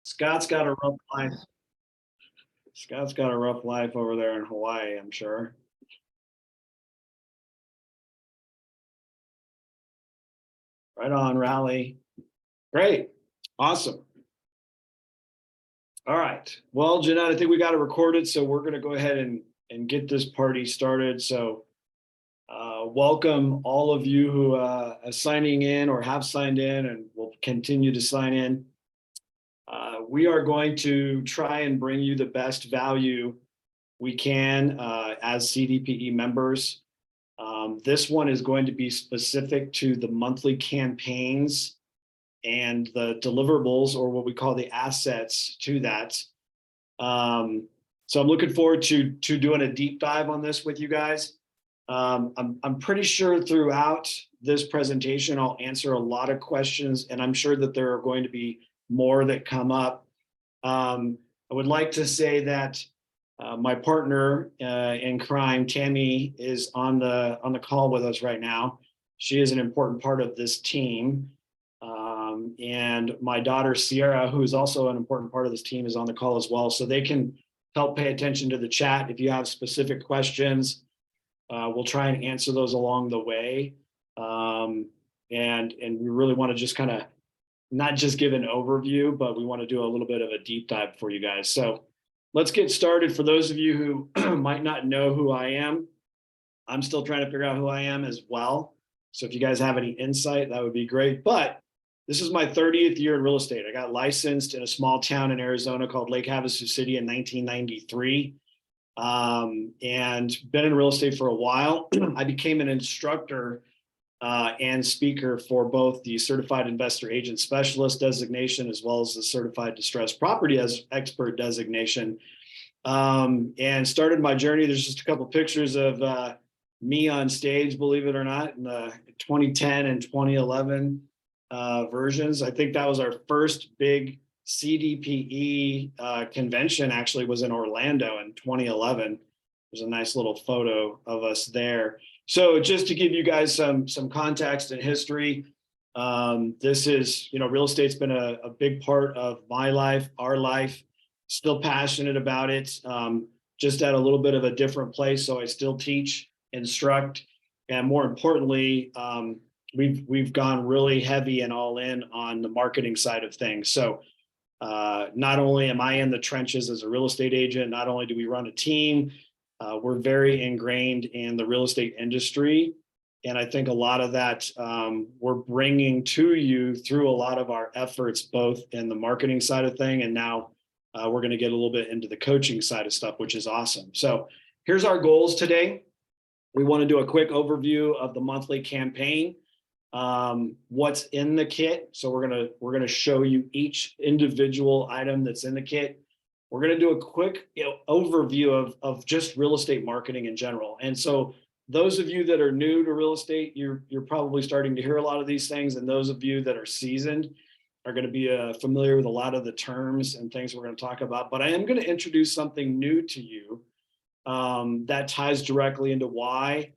Scott's got a rough life. Scott's got a rough life over there in Hawaii, I'm sure. Right on, Rally. Great. Awesome. All right. Well, Jeanette, I think we got it recorded, so we're going to go ahead and get this party started. So welcome all of you who are signing in or have signed in and will continue to sign in. We are going to try and bring you the best value we can as CDPE members. This one is going to be specific to the monthly campaigns and the deliverables, or what we call the assets to that. So I'm looking forward to doing a deep dive on this with you guys. I'm pretty sure throughout this presentation, I'll answer a lot of questions, and I'm sure that there are going to be more that come up. I would like to say that my partner in crime, Tammy, is on the call with us right now. She is an important part of this team. And my daughter, Sierra, who is also an important part of this team, is on the call as well. So they can help pay attention to the chat. If you have specific questions, we'll try and answer those along the way. And we really want to just kind of not just give an overview, but we want to do a little bit of a deep dive for you guys. So let's get started. For those of you who might not know who I am, I'm still trying to figure out who I am as well. So if you guys have any insight, that would be great. But this is my 30th year in real estate. I got licensed in a small town in Arizona called Lake Havasu City in 1993, and been in real estate for a while. I became an instructor and speaker for both the Certified Investor Agent Specialist designation as well as the Certified Distressed Property Expert designation, and started my journey. There's just a couple of pictures of me on stage, believe it or not, in the 2010 and 2011 versions. I think that was our first big CDPE convention, actually was in Orlando in 2011. There's a nice little photo of us there. So just to give you guys some context and history, this is, real estate's been a big part of my life, our life, still passionate about it, just at a little bit of a different place. So I still teach, instruct, and more importantly, we've gone really heavy and all in on the marketing side of things. So not only am I in the trenches as a real estate agent, not only do we run a team, we're very ingrained in the real estate industry. And I think a lot of that we're bringing to you through a lot of our efforts, both in the marketing side of thing, and now we're going to get a little bit into the coaching side of stuff, which is awesome. So here's our goals today. We want to do a quick overview of the monthly campaign, what's in the kit. So we're gonna show you each individual item that's in the kit. We're going to do a quick overview of just real estate marketing in general. And so those of you that are new to real estate, you're probably starting to hear a lot of these things. And those of you that are seasoned are going to be familiar with a lot of the terms and things we're going to talk about. But I am going to introduce something new to you that ties directly into why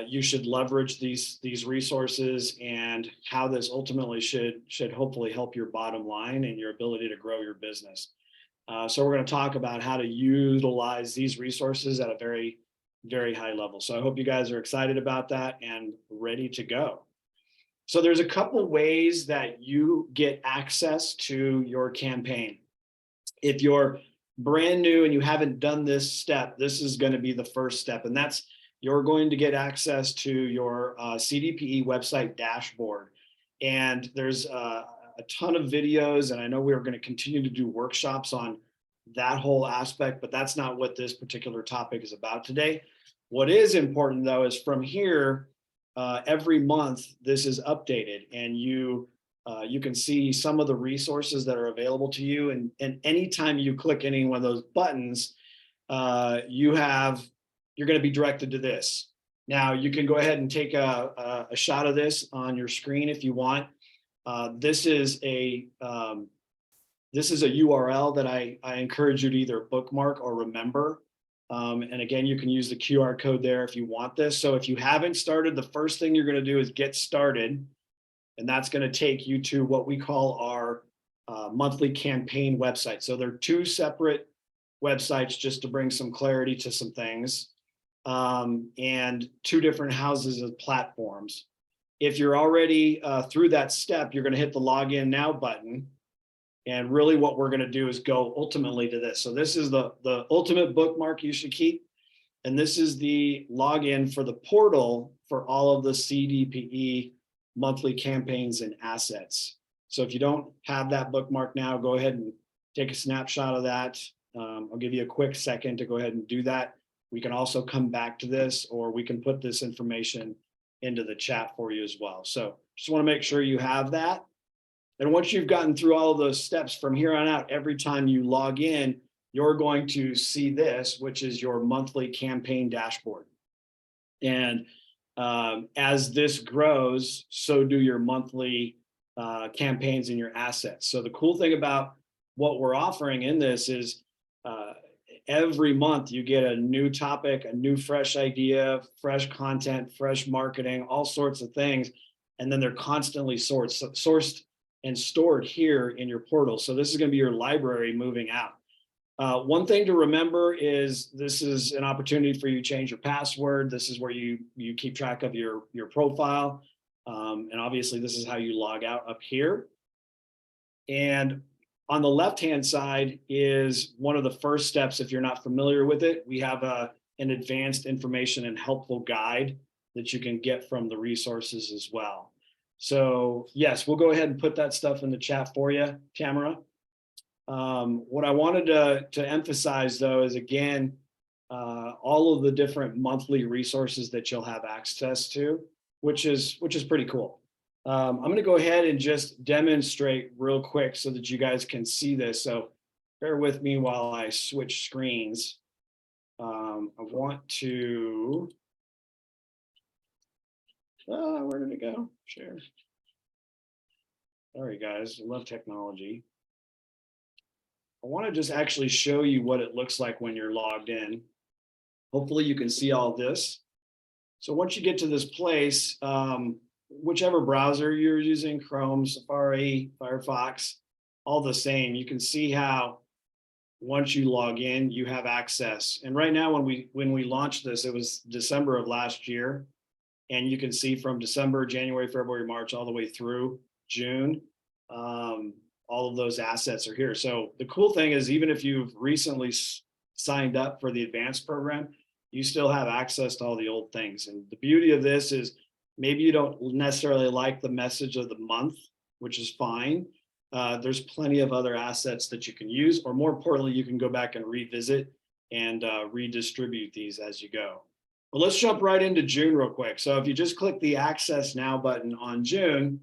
you should leverage these resources and how this ultimately should hopefully help your bottom line and your ability to grow your business. So we're going to talk about how to utilize these resources at a very, very high level. So I hope you guys are excited about that and ready to go. So there's a couple ways that you get access to your campaign. If you're brand new and you haven't done this step, this is going to be the first step. And that's you're going to get access to your CDPE website dashboard. And there's a ton of videos, and I know we're going to continue to do workshops on that whole aspect, but that's not what this particular topic is about today. What is important though is from here, every month this is updated, and you can see some of the resources that are available to you. And anytime you click any one of those buttons, you're going to be directed to this. Now you can go ahead and take a shot of this on your screen if you want. This is a URL that I encourage you to either bookmark or remember. And again, you can use the QR code there if you want this. So if you haven't started, the first thing you're going to do is get started. And that's going to take you to what we call our monthly campaign website. So they're two separate websites, just to bring some clarity to some things, and two different houses of platforms. If you're already through that step, you're going to hit the login now button. And really what we're going to do is go ultimately to this. So this is the ultimate bookmark you should keep. And this is the login for the portal for all of the CDPE monthly campaigns and assets. So if you don't have that bookmark now, go ahead and take a snapshot of that. I'll give you a quick second to go ahead and do that. We can also come back to this, or we can put this information into the chat for you as well. So just want to make sure you have that. And once you've gotten through all of those steps from here on out, every time you log in, you're going to see this, which is your monthly campaign dashboard. And as this grows, so do your monthly campaigns and your assets. So the cool thing about what we're offering in this is every month you get a new topic, a new fresh idea, fresh content, fresh marketing, all sorts of things. And then they're constantly sourced and stored here in your portal. So this is going to be your library moving out. One thing to remember is this is an opportunity for you to change your password. This is where you keep track of your profile. And obviously this is how you log out up here. And on the left-hand side is one of the first steps. If you're not familiar with it, we have an advanced information and helpful guide that you can get from the resources as well. So yes, we'll go ahead and put that stuff in the chat for you, Tamara. What I wanted to emphasize though is, again, all of the different monthly resources that you'll have access to, which is pretty cool. I'm going to go ahead and just demonstrate real quick so that you guys can see this. So bear with me while I switch screens. I want to, where did it go? Share. Sorry guys, I love technology. I want to just actually show you what it looks like when you're logged in. Hopefully you can see all this. So once you get to this place, whichever browser you're using, Chrome, Safari, Firefox, all the same, you can see how once you log in, you have access. And right now, when we launched this, it was December of last year. And you can see from December, January, February, March, all the way through June, all of those assets are here. So the cool thing is, even if you've recently signed up for the advanced program, you still have access to all the old things. And the beauty of this is, maybe you don't necessarily like the message of the month, which is fine. There's plenty of other assets that you can use, or more importantly, you can go back and revisit and redistribute these as you go. But let's jump right into June real quick. So if you just click the Access Now button on June,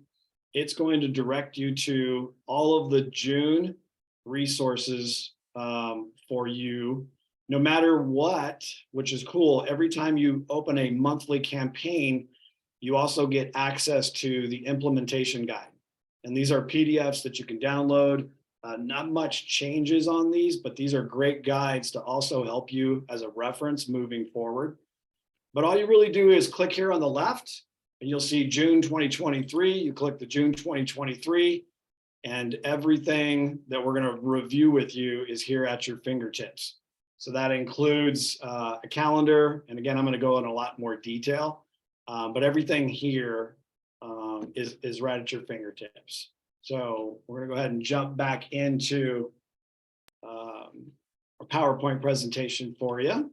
it's going to direct you to all of the June resources for you, no matter what, which is cool. Every time you open a monthly campaign, you also get access to the implementation guide. And these are PDFs that you can download. Not much changes on these, but these are great guides to also help you as a reference moving forward. But all you really do is click here on the left, and you'll see June 2023. You click the June 2023, and everything that we're going to review with you is here at your fingertips. So that includes a calendar. And again, I'm going to go in a lot more detail, but everything here is right at your fingertips. So we're going to go ahead and jump back into a PowerPoint presentation for you.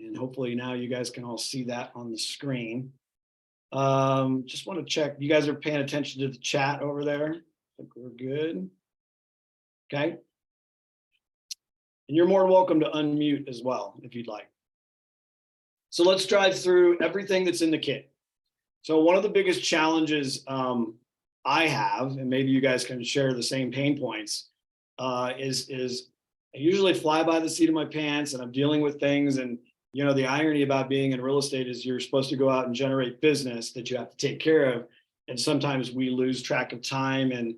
And hopefully now you guys can all see that on the screen. Just want to check, you guys are paying attention to the chat over there. I think we're good. Okay. And you're more than welcome to unmute as well, if you'd like. So let's drive through everything that's in the kit. So one of the biggest challenges I have, and maybe you guys can share the same pain points, is I usually fly by the seat of my pants, and I'm dealing with things. And you know, the irony about being in real estate is you're supposed to go out and generate business that you have to take care of. And sometimes we lose track of time and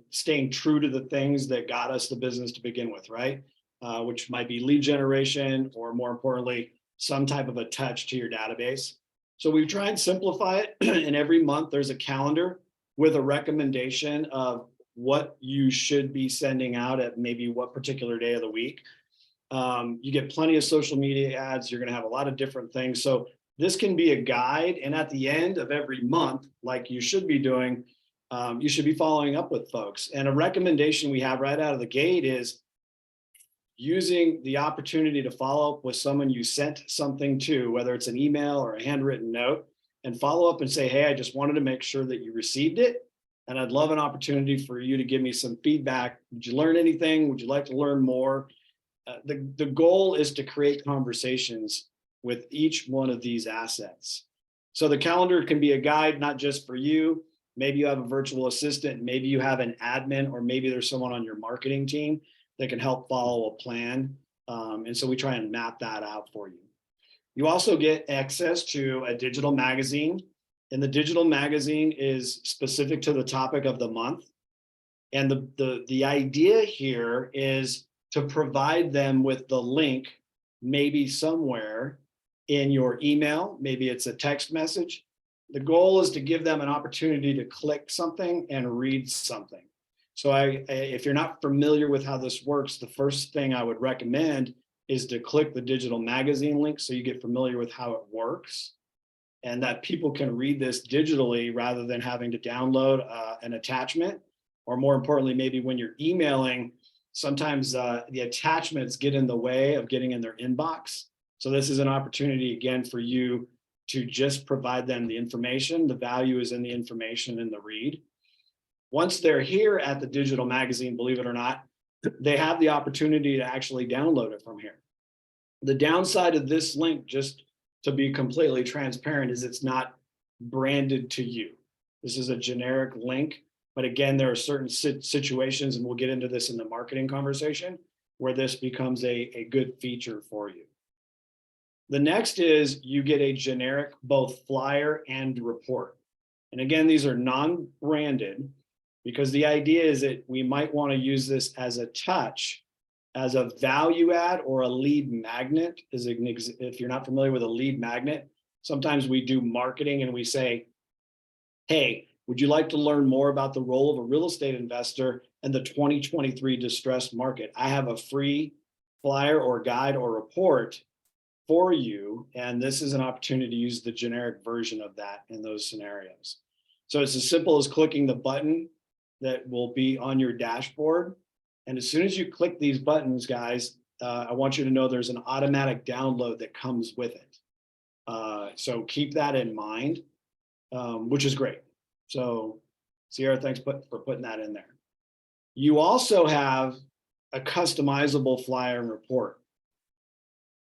staying true to the things that got us the business to begin with, right? Which might be lead generation, or more importantly, some type of a touch to your database. So we try and simplify it. And every month there's a calendar with a recommendation of what you should be sending out at maybe what particular day of the week. You get plenty of social media ads. You're going to have a lot of different things. So this can be a guide. And at the end of every month, like you should be doing, you should be following up with folks. And a recommendation we have right out of the gate is using the opportunity to follow up with someone you sent something to, whether it's an email or a handwritten note, and follow up and say, hey, I just wanted to make sure that you received it. And I'd love an opportunity for you to give me some feedback. Did you learn anything? Would you like to learn more? The goal is to create conversations with each one of these assets. So the calendar can be a guide, not just for you. Maybe you have a virtual assistant, maybe you have an admin, or maybe there's someone on your marketing team that can help follow a plan. And so we try and map that out for you. You also get access to a digital magazine, and the digital magazine is specific to the topic of the month. And the idea here is to provide them with the link, maybe somewhere in your email, maybe it's a text message. The goal is to give them an opportunity to click something and read something. So if you're not familiar with how this works, the first thing I would recommend is to click the digital magazine link so you get familiar with how it works, and that people can read this digitally rather than having to download an attachment. Or more importantly, maybe when you're emailing, sometimes the attachments get in the way of getting in their inbox. So this is an opportunity, again, for you to just provide them the information. The value is in the information and the read. Once they're here at the digital magazine, believe it or not, they have the opportunity to actually download it from here. The downside of this link, just to be completely transparent, is it's not branded to you. This is a generic link. But again, there are certain situations, and we'll get into this in the marketing conversation, where this becomes a good feature for you. The next is you get a generic both flyer and report. And again, these are non-branded, because the idea is that we might want to use this as a touch, as a value add or a lead magnet. If you're not familiar with a lead magnet, sometimes we do marketing and we say, hey, would you like to learn more about the role of a real estate investor in the 2023 distressed market? I have a free flyer or guide or report for you, and this is an opportunity to use the generic version of that in those scenarios. So it's as simple as clicking the button that will be on your dashboard. And as soon as you click these buttons, guys, I want you to know there's an automatic download that comes with it. So keep that in mind, which is great. So Sierra, thanks for putting that in there. You also have a customizable flyer and report.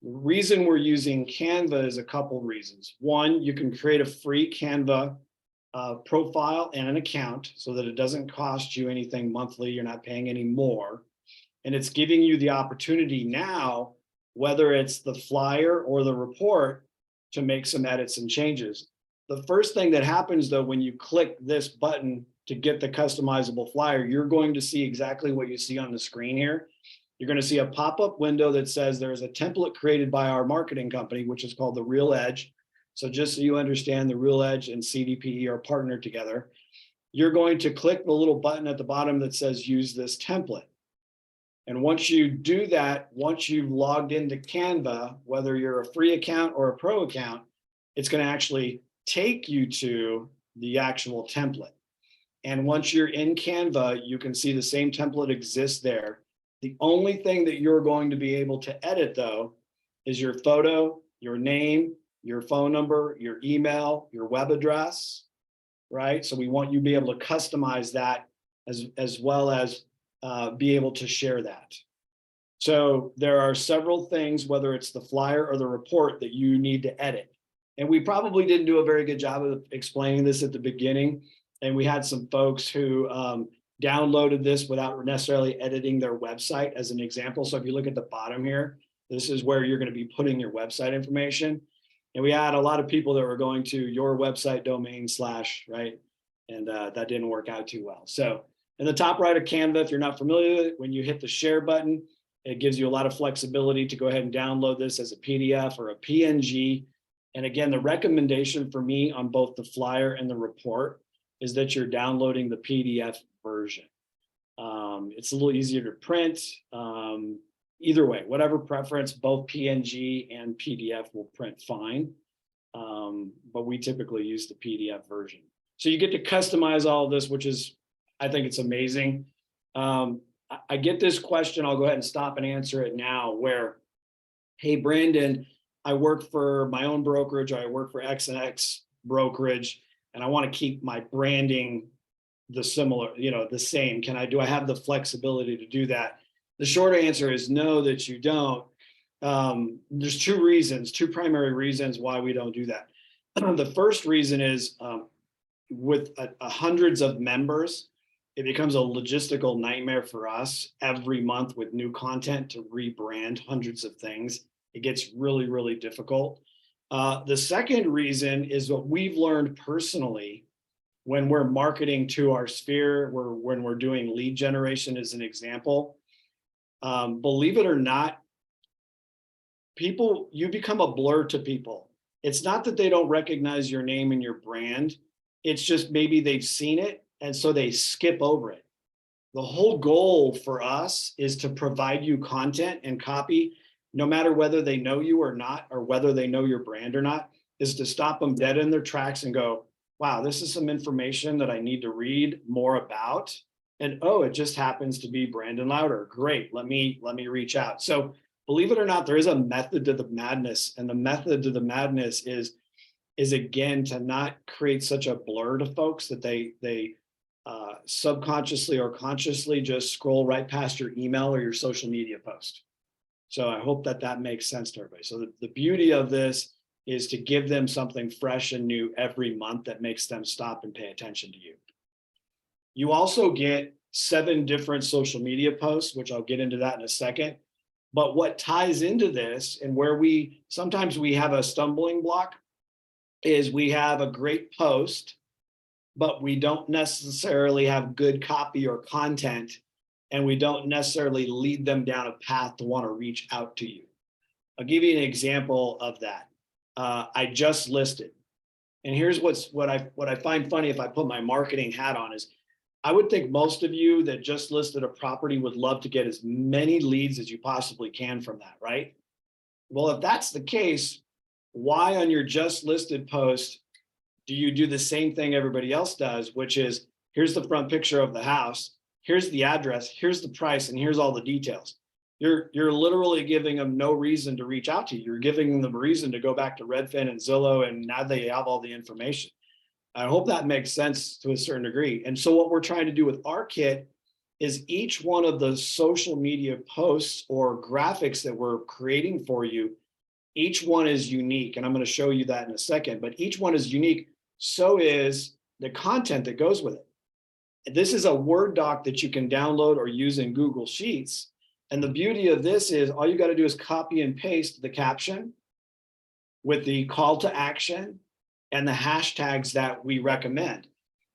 The reason we're using Canva is a couple reasons. One, you can create a free Canva profile and an account so that it doesn't cost you anything monthly. You're not paying any more. And it's giving you the opportunity now, whether it's the flyer or the report, to make some edits and changes. The first thing that happens, though, when you click this button to get the customizable flyer, you're going to see exactly what you see on the screen here. You're going to see a pop-up window that says there is a template created by our marketing company, which is called the Real Edge. So just so you understand, the Real Edge and CDPE are partnered together. You're going to click the little button at the bottom that says use this template. And once you do that, once you've logged into Canva, whether you're a free account or a pro account, it's going to actually take you to the actual template. And once you're in Canva, you can see the same template exists there. The only thing that you're going to be able to edit, though, is your photo, your name, your phone number, your email, your web address, right? So we want you to be able to customize that as well as be able to share that. So there are several things, whether it's the flyer or the report, that you need to edit. And we probably didn't do a very good job of explaining this at the beginning. And we had some folks who downloaded this without necessarily editing their website, as an example. So if you look at the bottom here, this is where you're going to be putting your website information. And we had a lot of people that were going to your website domain / right? And that didn't work out too well. So in the top right of Canva, if you're not familiar with it, when you hit the share button, it gives you a lot of flexibility to go ahead and download this as a PDF or a PNG. And again, the recommendation for me on both the flyer and the report is that you're downloading the PDF version. It's a little easier to print. Either way, whatever preference, both PNG and PDF will print fine. But we typically use the PDF version. So you get to customize all of this, which is, I think it's amazing. I get this question, I'll go ahead and stop and answer it now, where, hey, Branden, I work for my own brokerage, or I work for X and X brokerage, and I want to keep my branding the similar, the same. Do I have the flexibility to do that? The short answer is no, that you don't. There's two primary reasons why we don't do that. The first reason is with hundreds of members, it becomes a logistical nightmare for us every month with new content to rebrand hundreds of things. It gets really, really difficult. The second reason is what we've learned personally when we're marketing to our sphere, when we're doing lead generation as an example. Believe it or not, you become a blur to people. It's not that they don't recognize your name and your brand. It's just maybe they've seen it, and so they skip over it. The whole goal for us is to provide you content and copy, no matter whether they know you or not, or whether they know your brand or not, is to stop them dead in their tracks and go, wow, this is some information that I need to read more about. And oh, it just happens to be Branden Lowder. Great, let me reach out. So believe it or not, there is a method to the madness. And the method to the madness is again, to not create such a blur to folks that they subconsciously or consciously just scroll right past your email or your social media post. So I hope that makes sense to everybody. So the beauty of this is to give them something fresh and new every month that makes them stop and pay attention to you. You also get 7 different social media posts, which I'll get into that in a second. But what ties into this, and where sometimes we have a stumbling block, is we have a great post, but we don't necessarily have good copy or content, and we don't necessarily lead them down a path to want to reach out to you. I'll give you an example of that. I just listed, and here's what I find funny if I put my marketing hat on is, I would think most of you that just listed a property would love to get as many leads as you possibly can from that, right? Well, if that's the case, why on your just listed post do you do the same thing everybody else does, which is, here's the front picture of the house, here's the address, here's the price, and here's all the details. You're literally giving them no reason to reach out to you. You're giving them a reason to go back to Redfin and Zillow, and now they have all the information. I hope that makes sense to a certain degree. And so what we're trying to do with our kit is each one of the social media posts or graphics that we're creating for you, each one is unique. And I'm going to show you that in a second, but each one is unique. So is the content that goes with it. This is a Word doc that you can download or use in Google Sheets. And the beauty of this is all you got to do is copy and paste the caption with the call to action and the hashtags that we recommend.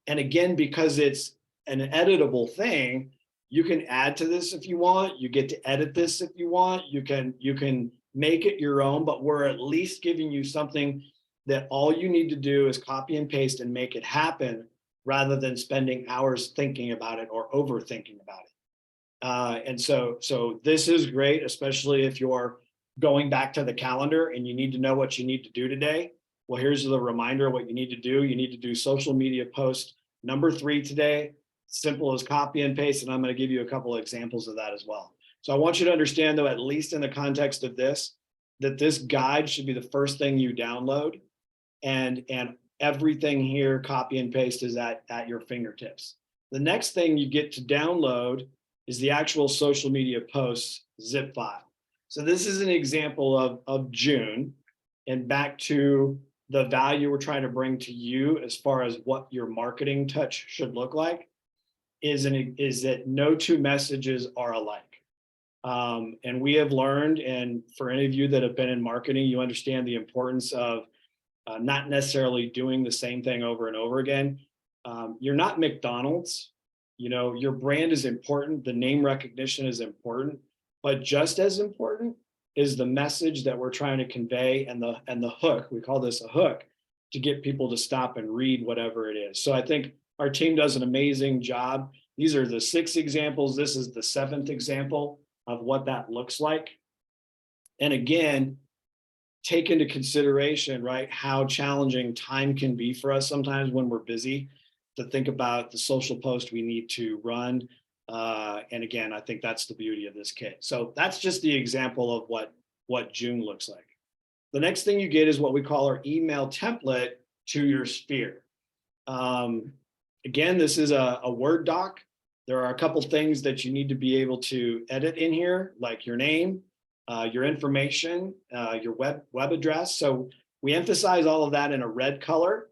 And again, because it's an editable thing, you can add to this if you want, you get to edit this if you want, you can make it your own, but we're at least giving you something that all you need to do is copy and paste and make it happen, rather than spending hours thinking about it or overthinking about it. And so this is great, especially if you're going back to the calendar and you need to know what you need to do today. Well, here's the reminder of what you need to do. You need to do social media post number 3 today. Simple as copy and paste. And I'm going to give you a couple of examples of that as well. So I want you to understand, though, at least in the context of this, that this guide should be the first thing you download, and everything here, copy and paste, is at your fingertips. The next thing you get to download is the actual social media posts zip file. So this is an example of June, and back to the value we're trying to bring to you as far as what your marketing touch should look like, is that no 2 messages are alike. And we have learned, and for any of you that have been in marketing, you understand the importance of not necessarily doing the same thing over and over again. You're not McDonald's. Your brand is important. The name recognition is important, but just as important is the message that we're trying to convey, and the hook. We call this a hook, to get people to stop and read whatever it is. So I think Our team does an amazing job. These are the 6 examples. This is the 7th example of what that looks like. And again, take into consideration, right, how challenging time can be for us sometimes when we're busy, to think about the social post we need to run. And again, I think that's the beauty of this kit. So that's just the example of what June looks like. The next thing you get is what we call our email template to your sphere. Again, this is a Word doc. There are a couple things that you need to be able to edit in here, like your name, your information, your web address. So we emphasize all of that in a red color.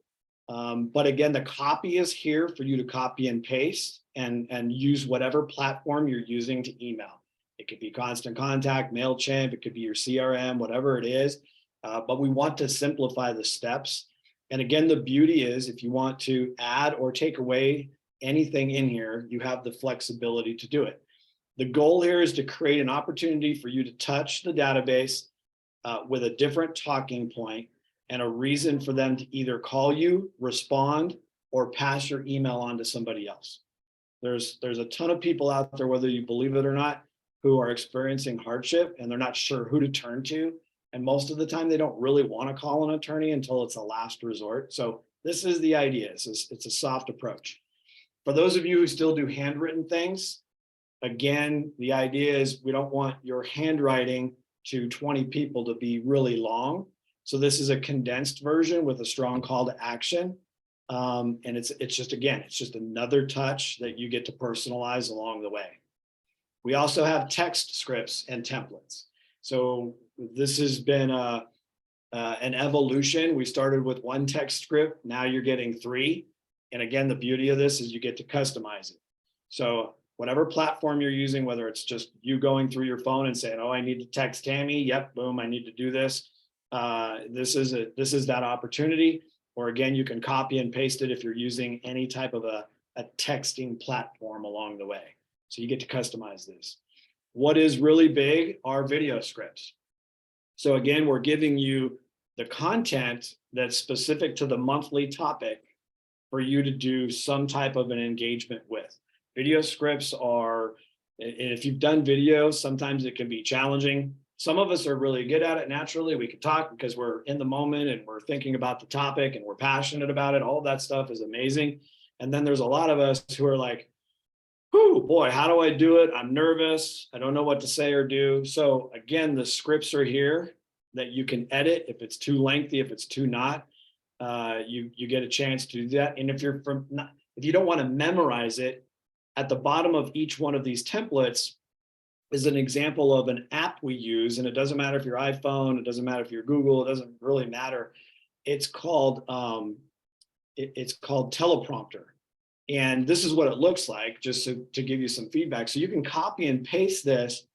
But again, the copy is here for you to copy and paste and use whatever platform you're using to email. It could be Constant Contact, MailChimp, it could be your CRM, whatever it is. But we want to simplify the steps. And again, the beauty is if you want to add or take away anything in here, you have the flexibility to do it. The goal here is to create an opportunity for you to touch the database with a different talking point and a reason for them to either call you, respond, or pass your email on to somebody else. There's a ton of people out there, whether you believe it or not, who are experiencing hardship and they're not sure who to turn to. And most of the time, they don't really want to call an attorney until it's a last resort. So this is the idea. It's a soft approach. For those of you who still do handwritten things, again, the idea is we don't want your handwriting to 20 people to be really long. So this is a condensed version with a strong call to action. And it's just another touch that you get to personalize along the way. We also have text scripts and templates. So this has been an evolution. We started with 1 text script. Now you're getting 3. And again, the beauty of this is you get to customize it. So whatever platform you're using, whether it's just you going through your phone and saying, oh, I need to text Tammy. Yep, boom, I need to do this. This is that opportunity. Or again, you can copy and paste it if you're using any type of a texting platform along the way. So you get to customize this. What is really big are video scripts. So again, we're giving you the content that's specific to the monthly topic for you to do some type of an engagement with. Video scripts are, if you've done videos, sometimes it can be challenging. Some of us are really good at it naturally. We can talk because we're in the moment and we're thinking about the topic and we're passionate about it. All of that stuff is amazing. And then there's a lot of us who are like, whew, boy, how do I do it? I'm nervous. I don't know what to say or do. So again, the scripts are here that you can edit if it's too lengthy, if it's too not. You get a chance to do that. And if you don't want to memorize it, at the bottom of each one of these templates is an example of an app we use. And it doesn't matter if you're iPhone, it doesn't matter if you're Google, it doesn't really matter. It's called Teleprompter. And this is what it looks like, just to give you some feedback. So you can copy and paste this,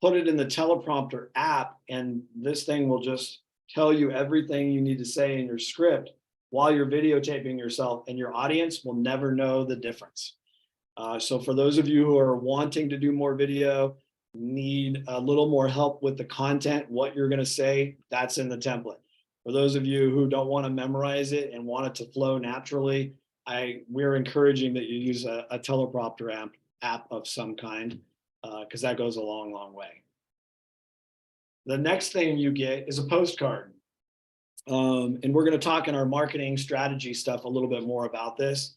put it in the Teleprompter app, and this thing will just tell you everything you need to say in your script while you're videotaping yourself, and your audience will never know the difference. So for those of you who are wanting to do more video, need a little more help with the content, what you're going to say, that's in the template. For those of you who don't want to memorize it and want it to flow naturally, we're encouraging that you use a teleprompter app of some kind, because that goes a long, long way. The next thing you get is a postcard. And we're going to talk in our marketing strategy stuff a little bit more about this.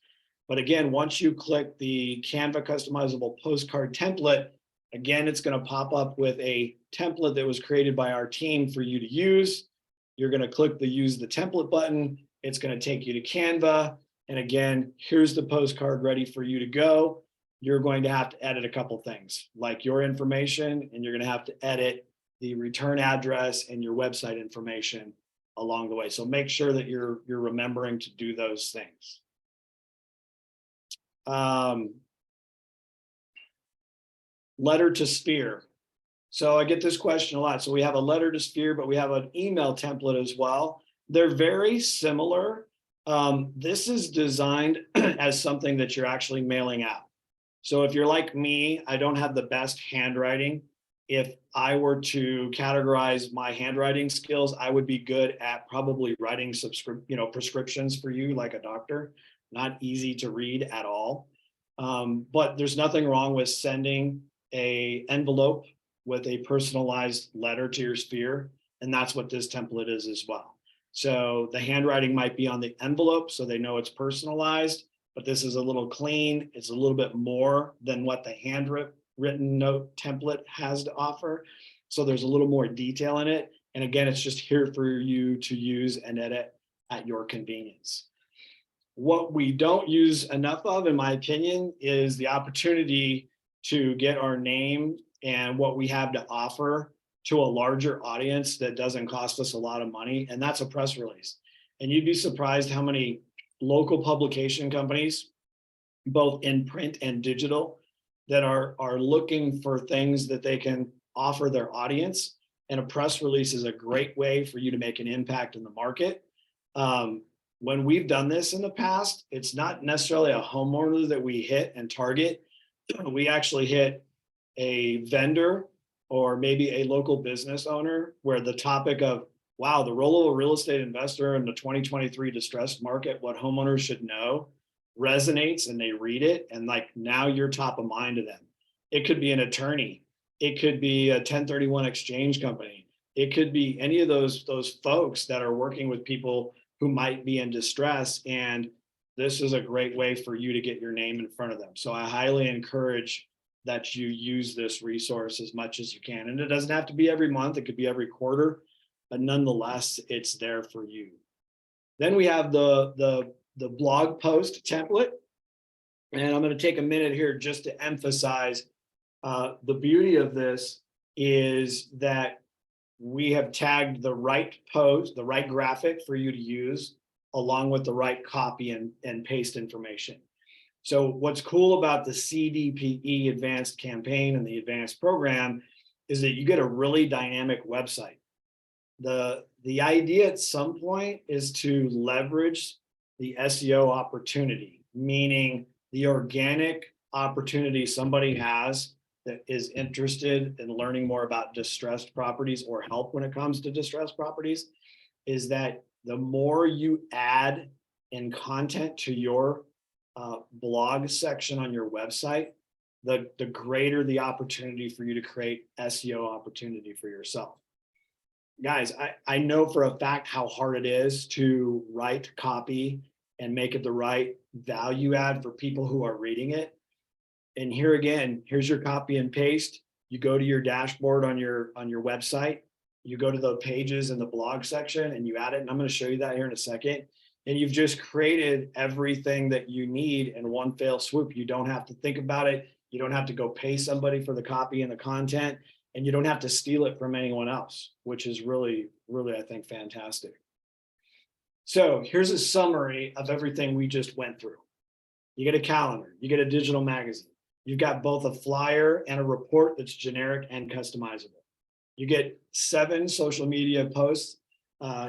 But again, once you click the Canva customizable postcard template, again, it's going to pop up with a template that was created by our team for you to use. You're going to click the use the template button. It's going to take you to Canva. And again, here's the postcard ready for you to go. You're going to have to edit a couple things like your information, and you're going to have to edit the return address and your website information along the way. So make sure that you're remembering to do those things. Letter to Sphere. So I get this question a lot. So we have a letter to Sphere, but we have an email template as well. They're very similar. This is designed as something that you're actually mailing out. So if you're like me, I don't have the best handwriting. If I were to categorize my handwriting skills, I would be good at probably writing prescriptions for you like a doctor. not easy to read at all. But there's nothing wrong with sending an envelope with a personalized letter to your sphere. And that's what this template is as well. So the handwriting might be on the envelope so they know it's personalized, but this is a little clean. It's a little bit more than what the handwritten note template has to offer. So there's a little more detail in it. And again, it's just here for you to use and edit at your convenience. What we don't use enough of, in my opinion, is the opportunity to get our name and what we have to offer to a larger audience that doesn't cost us a lot of money, and that's a press release. And you'd be surprised how many local publication companies, both in print and digital, that are looking for things that they can offer their audience. And a press release is a great way for you to make an impact in the market. When we've done this in the past, it's not necessarily a homeowner that we hit and target. We actually hit a vendor or maybe a local business owner where the topic of, wow, the role of a real estate investor in the 2023 distressed market, what homeowners should know, resonates, and they read it. And like, now you're top of mind to them. It could be an attorney. It could be a 1031 exchange company. It could be any of those folks that are working with people who might be in distress. And this is a great way for you to get your name in front of them. So I highly encourage that you use this resource as much as you can. And it doesn't have to be every month. It could be every quarter, but nonetheless, it's there for you. Then we have the blog post template. And I'm going to take a minute here just to emphasize the beauty of this is that we have tagged the right post, the right graphic for you to use, along with the right copy and paste information. So what's cool about the CDPE Advanced campaign and the Advanced program is that you get a really dynamic website. The idea at some point is to leverage the SEO opportunity, meaning the organic opportunity somebody has that is interested in learning more about distressed properties or help when it comes to distressed properties, is that the more you add in content to your blog section on your website, the greater the opportunity for you to create SEO opportunity for yourself. Guys, I know for a fact how hard it is to write copy and make it the right value add for people who are reading it. And here again, here's your copy and paste. You go to your dashboard on your website, you go to the pages in the blog section and you add it. And I'm going to show you that here in a second. And you've just created everything that you need in one fell swoop. You don't have to think about it. You don't have to go pay somebody for the copy and the content, and you don't have to steal it from anyone else, which is really, really, I think, fantastic. So here's a summary of everything we just went through. You get a calendar, you get a digital magazine. You've got both a flyer and a report that's generic and customizable. You get 7 social media posts,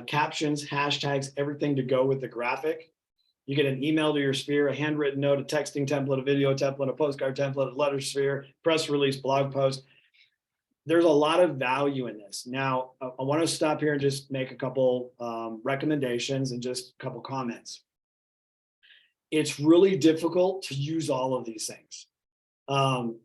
captions, hashtags, everything to go with the graphic. You get an email to your sphere, a handwritten note, a texting template, a video template, a postcard template, a letter sphere, press release, blog post. There's a lot of value in this. Now, I want to stop here and just make a couple recommendations and just a couple comments. It's really difficult to use all of these things.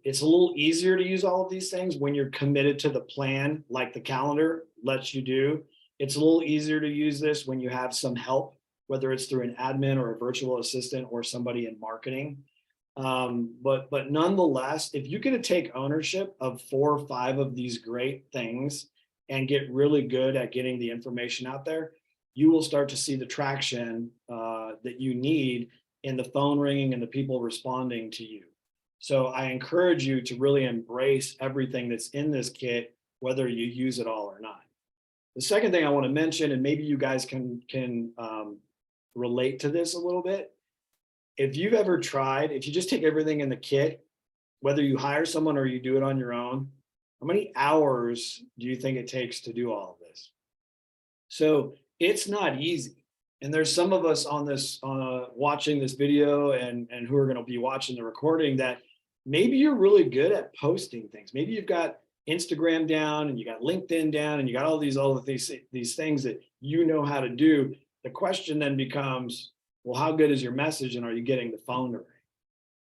It's a little easier to use all of these things when you're committed to the plan, like the calendar lets you do. It's a little easier to use this when you have some help, whether it's through an admin or a virtual assistant or somebody in marketing. But nonetheless, if you can take ownership of 4 or 5 of these great things and get really good at getting the information out there, you will start to see the traction that you need in the phone ringing and the people responding to you. So I encourage you to really embrace everything that's in this kit, whether you use it all or not. The second thing I want to mention, and maybe you guys can relate to this a little bit. If you've ever tried, if you just take everything in the kit, whether you hire someone or you do it on your own, how many hours do you think it takes to do all of this? So it's not easy. And there's some of us on this, watching this video and who are going to be watching the recording that maybe you're really good at posting things. Maybe you've got Instagram down and you got LinkedIn down and you got all these things that you know how to do. The question then becomes, Well, how good is your message, and are you getting the phone to ring?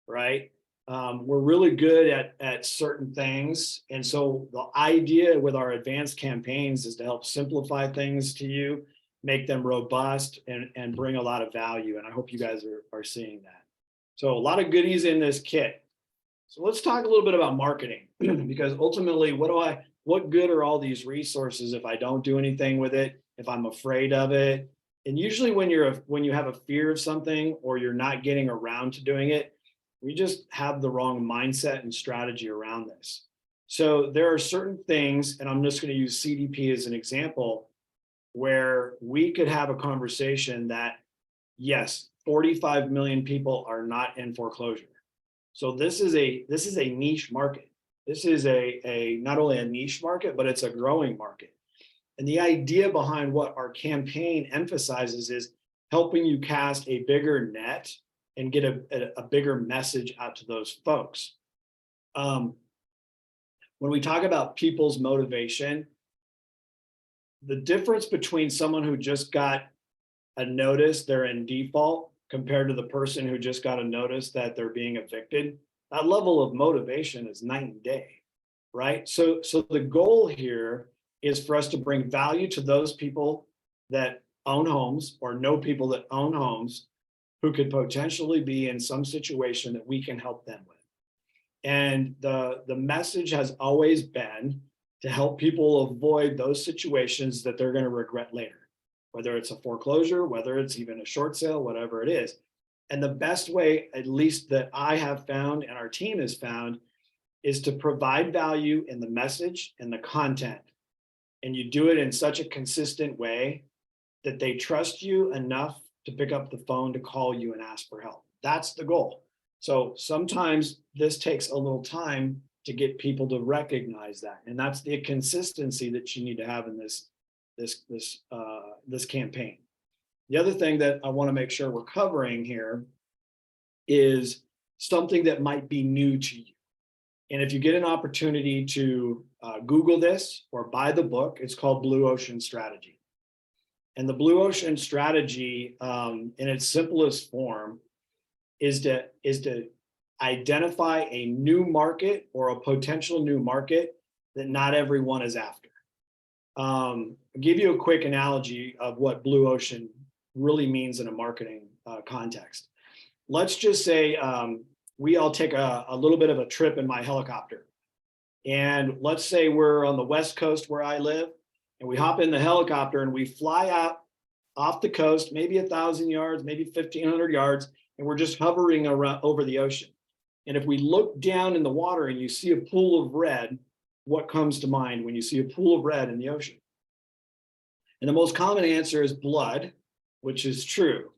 Right? We're really good at certain things. And so the idea with our advanced campaigns is to help simplify things to you, make them robust, and bring a lot of value. And I hope you guys are seeing that. So a lot of goodies in this kit. So let's talk a little bit about marketing, because ultimately, what good are all these resources if I don't do anything with it, if I'm afraid of it? And usually when you have a fear of something, or you're not getting around to doing it, we just have the wrong mindset and strategy around this. So there are certain things, and I'm just going to use CDP as an example, where we could have a conversation that, yes, 45 million people are not in foreclosure. So this is a niche market. This is a not only a niche market, but it's a growing market. And the idea behind what our campaign emphasizes is helping you cast a bigger net and get a bigger message out to those folks. When we talk about people's motivation, the difference between someone who just got a notice they're in default compared to the person who just got a notice that they're being evicted, that level of motivation is night and day, right? So the goal here is for us to bring value to those people that own homes or know people that own homes who could potentially be in some situation that we can help them with. And the message has always been to help people avoid those situations that they're going to regret later, whether it's a foreclosure, whether it's even a short sale, whatever it is. And the best way, at least that I have found and our team has found, is to provide value in the message and the content. And you do it in such a consistent way that they trust you enough to pick up the phone to call you and ask for help. That's the goal. So sometimes this takes a little time to get people to recognize that. And that's the consistency that you need to have in this campaign. The other thing that I want to make sure we're covering here is something that might be new to you. And if you get an opportunity to Google this or buy the book, it's called Blue Ocean Strategy. And the Blue Ocean Strategy, in its simplest form, is to identify a new market or a potential new market that not everyone is after. I'll give you a quick analogy of what Blue Ocean really means in a marketing context. Let's just say we all take a little bit of a trip in my helicopter. And let's say we're on the West Coast where I live, and we hop in the helicopter and we fly out off the coast, maybe 1,000 yards, maybe 1,500 yards, and we're just hovering around over the ocean. And if we look down in the water and you see a pool of red, what comes to mind when you see a pool of red in the ocean? And the most common answer is blood, which is true.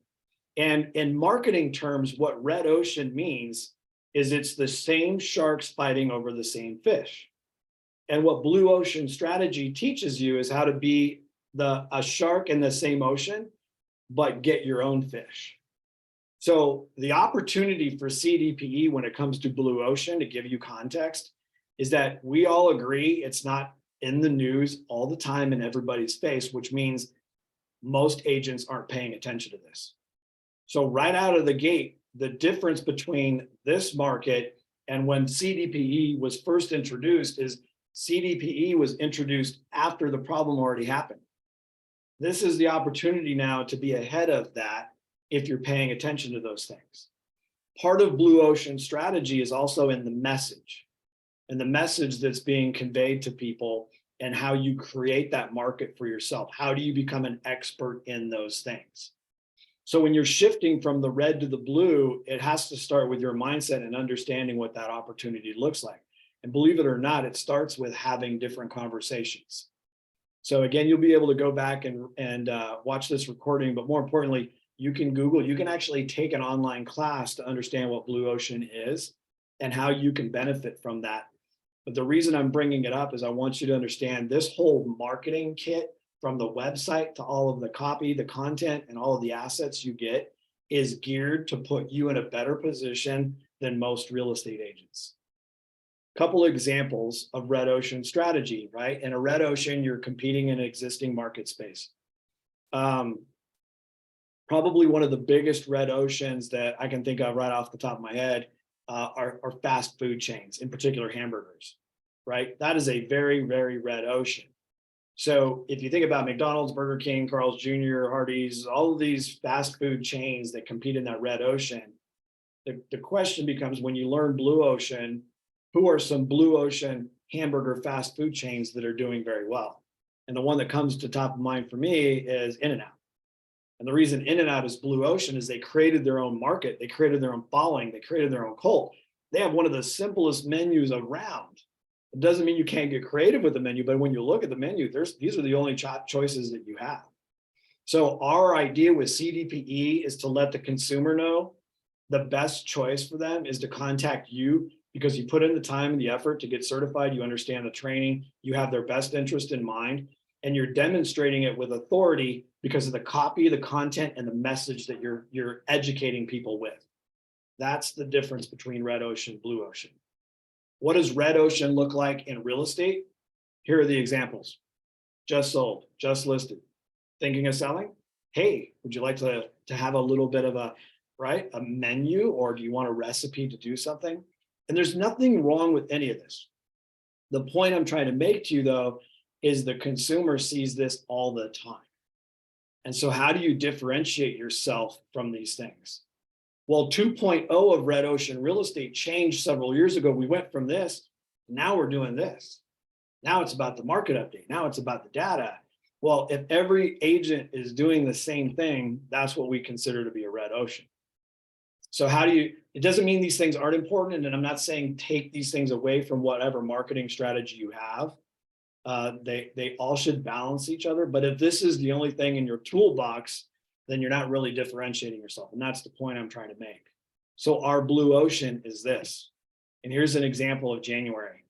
And in marketing terms, what red ocean means is it's the same sharks fighting over the same fish. And what Blue Ocean Strategy teaches you is how to be a shark in the same ocean, but get your own fish. So the opportunity for CDPE when it comes to Blue Ocean, to give you context, is that we all agree it's not in the news all the time in everybody's face, which means most agents aren't paying attention to this. So right out of the gate, the difference between this market and when CDPE was first introduced is CDPE was introduced after the problem already happened. This is the opportunity now to be ahead of that if you're paying attention to those things. Part of Blue Ocean Strategy is also in the message, and the message that's being conveyed to people and how you create that market for yourself. How do you become an expert in those things? So when you're shifting from the red to the blue, it has to start with your mindset and understanding what that opportunity looks like. And believe it or not, it starts with having different conversations. So again, you'll be able to go back and watch this recording, but more importantly, you can Google, you can actually take an online class to understand what Blue Ocean is and how you can benefit from that. But the reason I'm bringing it up is I want you to understand this whole marketing kit, from the website to all of the copy, the content, and all of the assets you get, is geared to put you in a better position than most real estate agents. Couple examples of red ocean strategy, right? In a red ocean, you're competing in an existing market space. Probably one of the biggest red oceans that I can think of right off the top of my head are fast food chains, in particular hamburgers, right? That is a very, very red ocean. So if you think about McDonald's, Burger King, Carl's Jr., Hardee's, all of these fast food chains that compete in that red ocean, the question becomes, when you learn blue ocean, who are some blue ocean hamburger fast food chains that are doing very well? And the one that comes to top of mind for me is In-N-Out. And the reason In-N-Out is blue ocean is they created their own market. They created their own following. They created their own cult. They have one of the simplest menus around. It doesn't mean you can't get creative with the menu, but when you look at the menu, these are the only choices that you have. So our idea with CDPE is to let the consumer know the best choice for them is to contact you, because you put in the time and the effort to get certified, you understand the training, you have their best interest in mind, and you're demonstrating it with authority because of the copy, the content, and the message that you're educating people with. That's the difference between red ocean, blue ocean. What does red ocean look like in real estate? Here are the examples. Just sold, just listed. Thinking of selling? Hey, would you like to have a little bit of a menu, or do you want a recipe to do something? And there's nothing wrong with any of this. The point I'm trying to make to you, though, is the consumer sees this all the time. And so how do you differentiate yourself from these things? Well, 2.0 of red ocean real estate changed several years ago. We went from this, now we're doing this. Now it's about the market update. Now it's about the data. Well, if every agent is doing the same thing, that's what we consider to be a red ocean. So it doesn't mean these things aren't important. And I'm not saying take these things away from whatever marketing strategy you have. They all should balance each other. But if this is the only thing in your toolbox, then you're not really differentiating yourself. And that's the point I'm trying to make. So our blue ocean is this. And here's an example of January.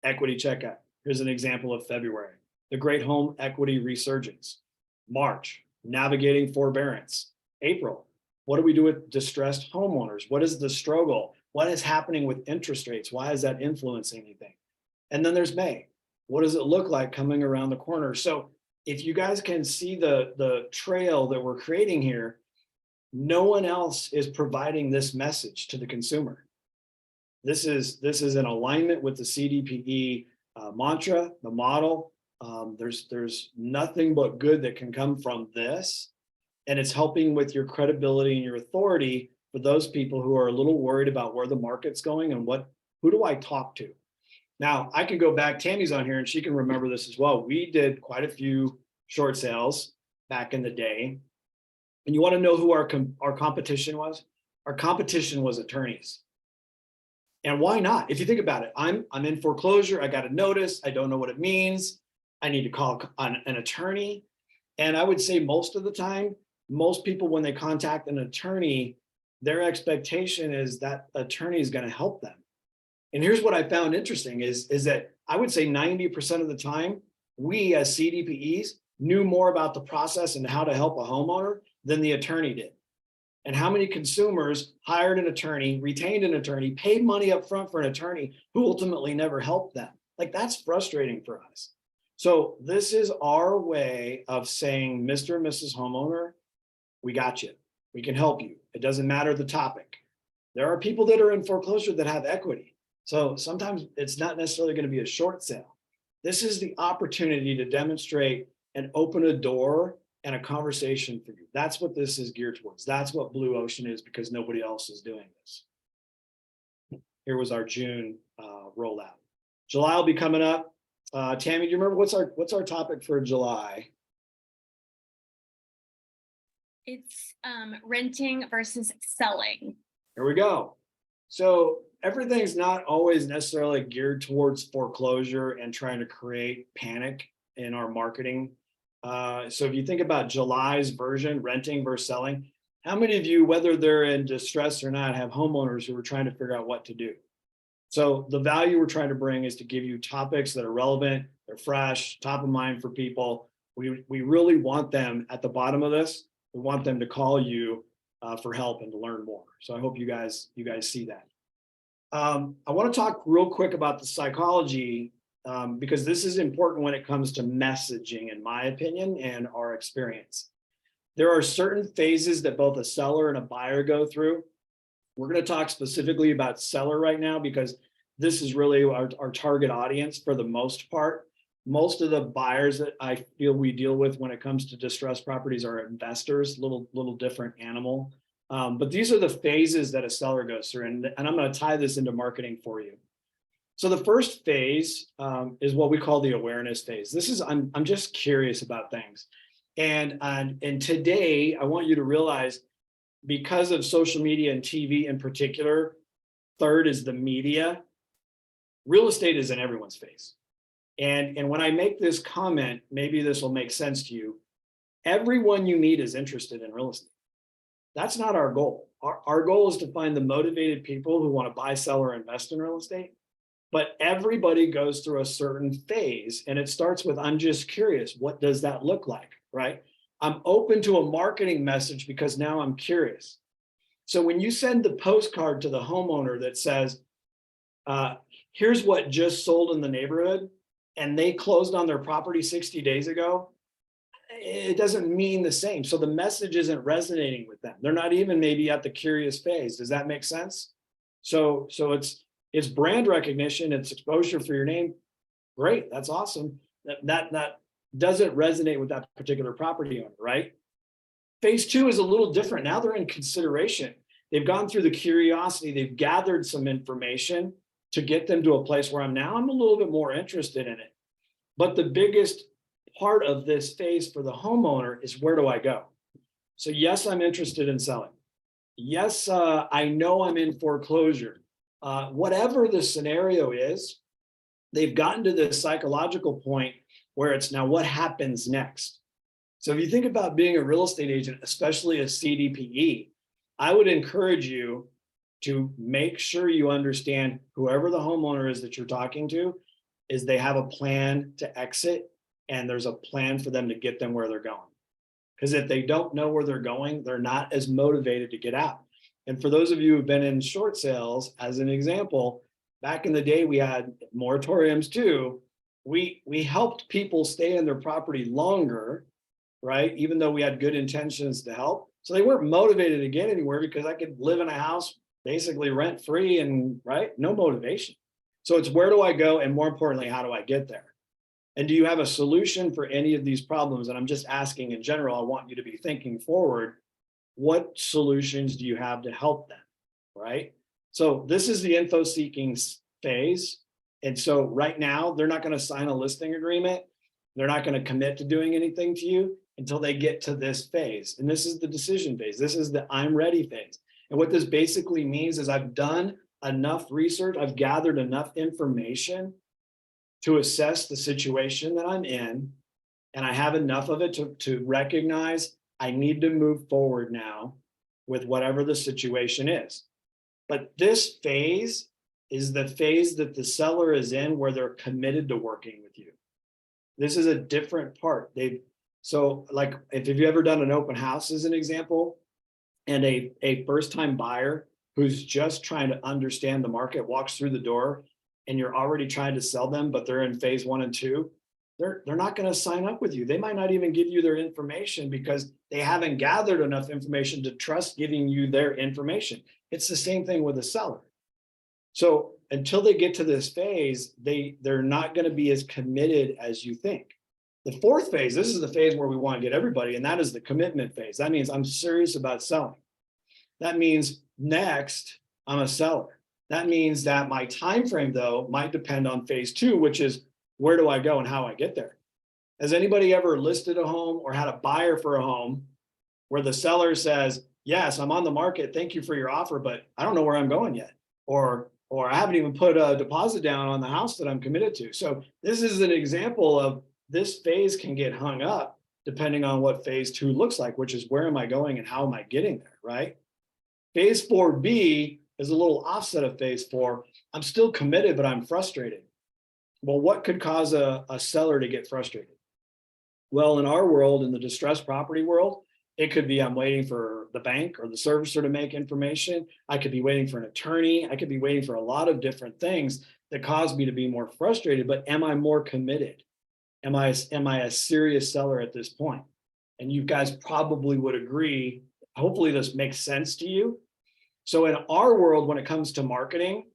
Equity checkout. Here's an example of February. The great home equity resurgence. March, navigating forbearance. April, what do we do with distressed homeowners? What is the struggle? What is happening with interest rates? Why is that influencing anything? And then there's May. What does it look like coming around the corner? So if you guys can see the trail that we're creating here, no one else is providing this message to the consumer. This is in alignment with the CDPE mantra, the model. There's nothing but good that can come from this. And it's helping with your credibility and your authority for those people who are a little worried about where the market's going and who do I talk to? Now, I can go back, Tammy's on here and she can remember this as well. We did quite a few short sales back in the day. And you want to know who our competition was? Our competition was attorneys. And why not? If you think about it, I'm in foreclosure, I got a notice, I don't know what it means. I need to call an attorney. And I would say most of the time, most people, when they contact an attorney, their expectation is that attorney is going to help them. And here's what I found interesting is that I would say 90% of the time, we as CDPEs knew more about the process and how to help a homeowner than the attorney did. And how many consumers hired an attorney, retained an attorney, paid money up front for an attorney who ultimately never helped them? Like, that's frustrating for us. So this is our way of saying, Mr. and Mrs. Homeowner, we got you. We can help you. It doesn't matter the topic. There are people that are in foreclosure that have equity. So sometimes it's not necessarily going to be a short sale. This is the opportunity to demonstrate and open a door and a conversation for you. That's what this is geared towards. That's what Blue Ocean is, because nobody else is doing this. Here was our June rollout. July will be coming up. Tammy, do you remember what's our topic for July? It's renting versus selling. Here we go. So everything's not always necessarily geared towards foreclosure and trying to create panic in our marketing. So if you think about July's version, renting versus selling, how many of you, whether they're in distress or not, have homeowners who are trying to figure out what to do? So the value we're trying to bring is to give you topics that are relevant, they're fresh, top of mind for people. We really want them at the bottom of this. We want them to call you for help and to learn more. So I hope you guys see that. I want to talk real quick about the psychology because this is important when it comes to messaging, in my opinion, and our experience. There are certain phases that both a seller and a buyer go through. We're going to talk specifically about seller right now because this is really our target audience for the most part. Most of the buyers that I feel we deal with when it comes to distressed properties are investors, little different animal. But these are the phases that a seller goes through. And I'm going to tie this into marketing for you. So the first phase is what we call the awareness phase. This is, I'm just curious about things. And today I want you to realize, because of social media and TV in particular, third is the media. Real estate is in everyone's face. And when I make this comment, maybe this will make sense to you. Everyone you meet is interested in real estate. That's not our goal. Our goal is to find the motivated people who want to buy, sell, or invest in real estate. But everybody goes through a certain phase, and it starts with, I'm just curious, what does that look like, right? I'm open to a marketing message because now I'm curious. So when you send the postcard to the homeowner that says, here's what just sold in the neighborhood, and they closed on their property 60 days ago, it doesn't mean the same. So the message isn't resonating with them. They're not even maybe at the curious phase. Does that make sense? So it's brand recognition, it's exposure for your name. Great, that's awesome. That doesn't resonate with that particular property owner, right? Phase two is a little different. Now they're in consideration. They've gone through the curiosity, they've gathered some information to get them to a place where I'm a little bit more interested in it. But the biggest part of this phase for the homeowner is, where do I go? So yes, I'm interested in selling. Yes, I know I'm in foreclosure. Whatever the scenario is, they've gotten to this psychological point where it's now, what happens next? So if you think about being a real estate agent, especially a CDPE, I would encourage you to make sure you understand whoever the homeowner is that you're talking to, is they have a plan to exit, and there's a plan for them to get them where they're going. Because if they don't know where they're going, they're not as motivated to get out. And for those of you who've been in short sales, as an example, back in the day, we had moratoriums too. We helped people stay in their property longer, right? Even though we had good intentions to help. So they weren't motivated to get anywhere, because I could live in a house basically rent free and, right, no motivation. So it's, where do I go? And more importantly, how do I get there? And do you have a solution for any of these problems? And I'm just asking in general, I want you to be thinking forward. What solutions do you have to help them, right? So this is the info seeking phase. And so right now, they're not going to sign a listing agreement. They're not going to commit to doing anything to you until they get to this phase. And this is the decision phase. This is the I'm ready phase. And what this basically means is, I've done enough research, I've gathered enough information to assess the situation that I'm in, and I have enough of it to recognize I need to move forward now with whatever the situation is. But this phase is the phase that the seller is in, where they're committed to working with you. This is a different part. So like, if you've ever done an open house as an example, and a first-time buyer who's just trying to understand the market walks through the door, and you're already trying to sell them, but they're in phase 1 and 2, they're not going to sign up with you. They might not even give you their information because they haven't gathered enough information to trust giving you their information. It's the same thing with a seller. So until they get to this phase, they're not going to be as committed as you think. The fourth phase, this is the phase where we want to get everybody, and that is the commitment phase. That means I'm serious about selling. That means next, I'm a seller. That means that my time frame, though, might depend on phase 2, which is, where do I go and how I get there? Has anybody ever listed a home or had a buyer for a home where the seller says, yes, I'm on the market, thank you for your offer, but I don't know where I'm going yet, or I haven't even put a deposit down on the house that I'm committed to? So this is an example of, this phase can get hung up depending on what phase 2 looks like, which is, where am I going and how am I getting there, right? Phase 4B is a little offset of phase 4. I'm still committed, but I'm frustrated. Well, what could cause a seller to get frustrated? Well, in our world, in the distressed property world, it could be, I'm waiting for the bank or the servicer to make information. I could be waiting for an attorney. I could be waiting for a lot of different things that cause me to be more frustrated. But am I more committed? Am I a serious seller at this point? And you guys probably would agree. Hopefully this makes sense to you. So in our world, when it comes to marketing,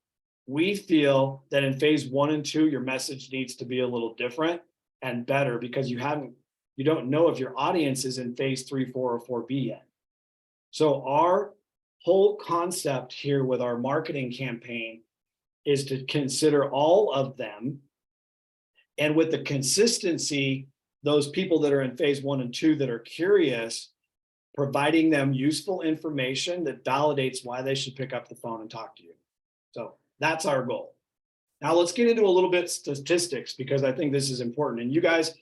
we feel that in phase 1 and 2, your message needs to be a little different and better because you don't know if your audience is in phase 3, 4, or 4B yet. So our whole concept here with our marketing campaign is to consider all of them. And with the consistency, those people that are in phase 1 and 2 that are curious, providing them useful information that validates why they should pick up the phone and talk to you. So that's our goal. Now let's get into a little bit statistics because I think this is important. And you guys,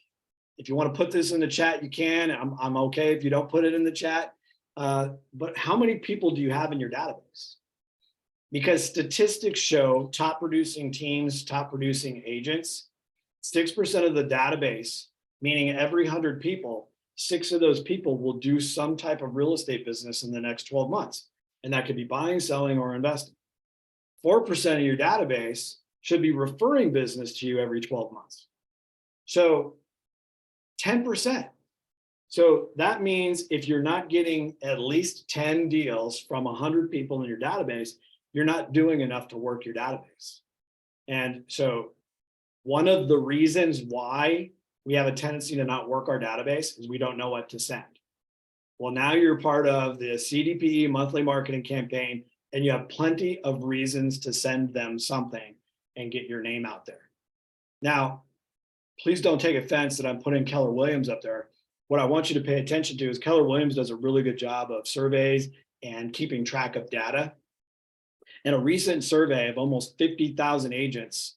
if you want to put this in the chat, you can. I'm okay if you don't put it in the chat. But how many people do you have in your database? Because statistics show top producing teams, top producing agents, 6% of the database, meaning every 100 people, 6 of those people will do some type of real estate business in the next 12 months. And that could be buying, selling, or investing. 4% of your database should be referring business to you every 12 months. So 10%. So that means if you're not getting at least 10 deals from 100 people in your database, you're not doing enough to work your database. And so one of the reasons why we have a tendency to not work our database is we don't know what to send. Well, now you're part of the CDPE monthly marketing campaign, and you have plenty of reasons to send them something and get your name out there. Now, please don't take offense that I'm putting Keller Williams up there. What I want you to pay attention to is Keller Williams does a really good job of surveys and keeping track of data. In a recent survey of almost 50,000 agents,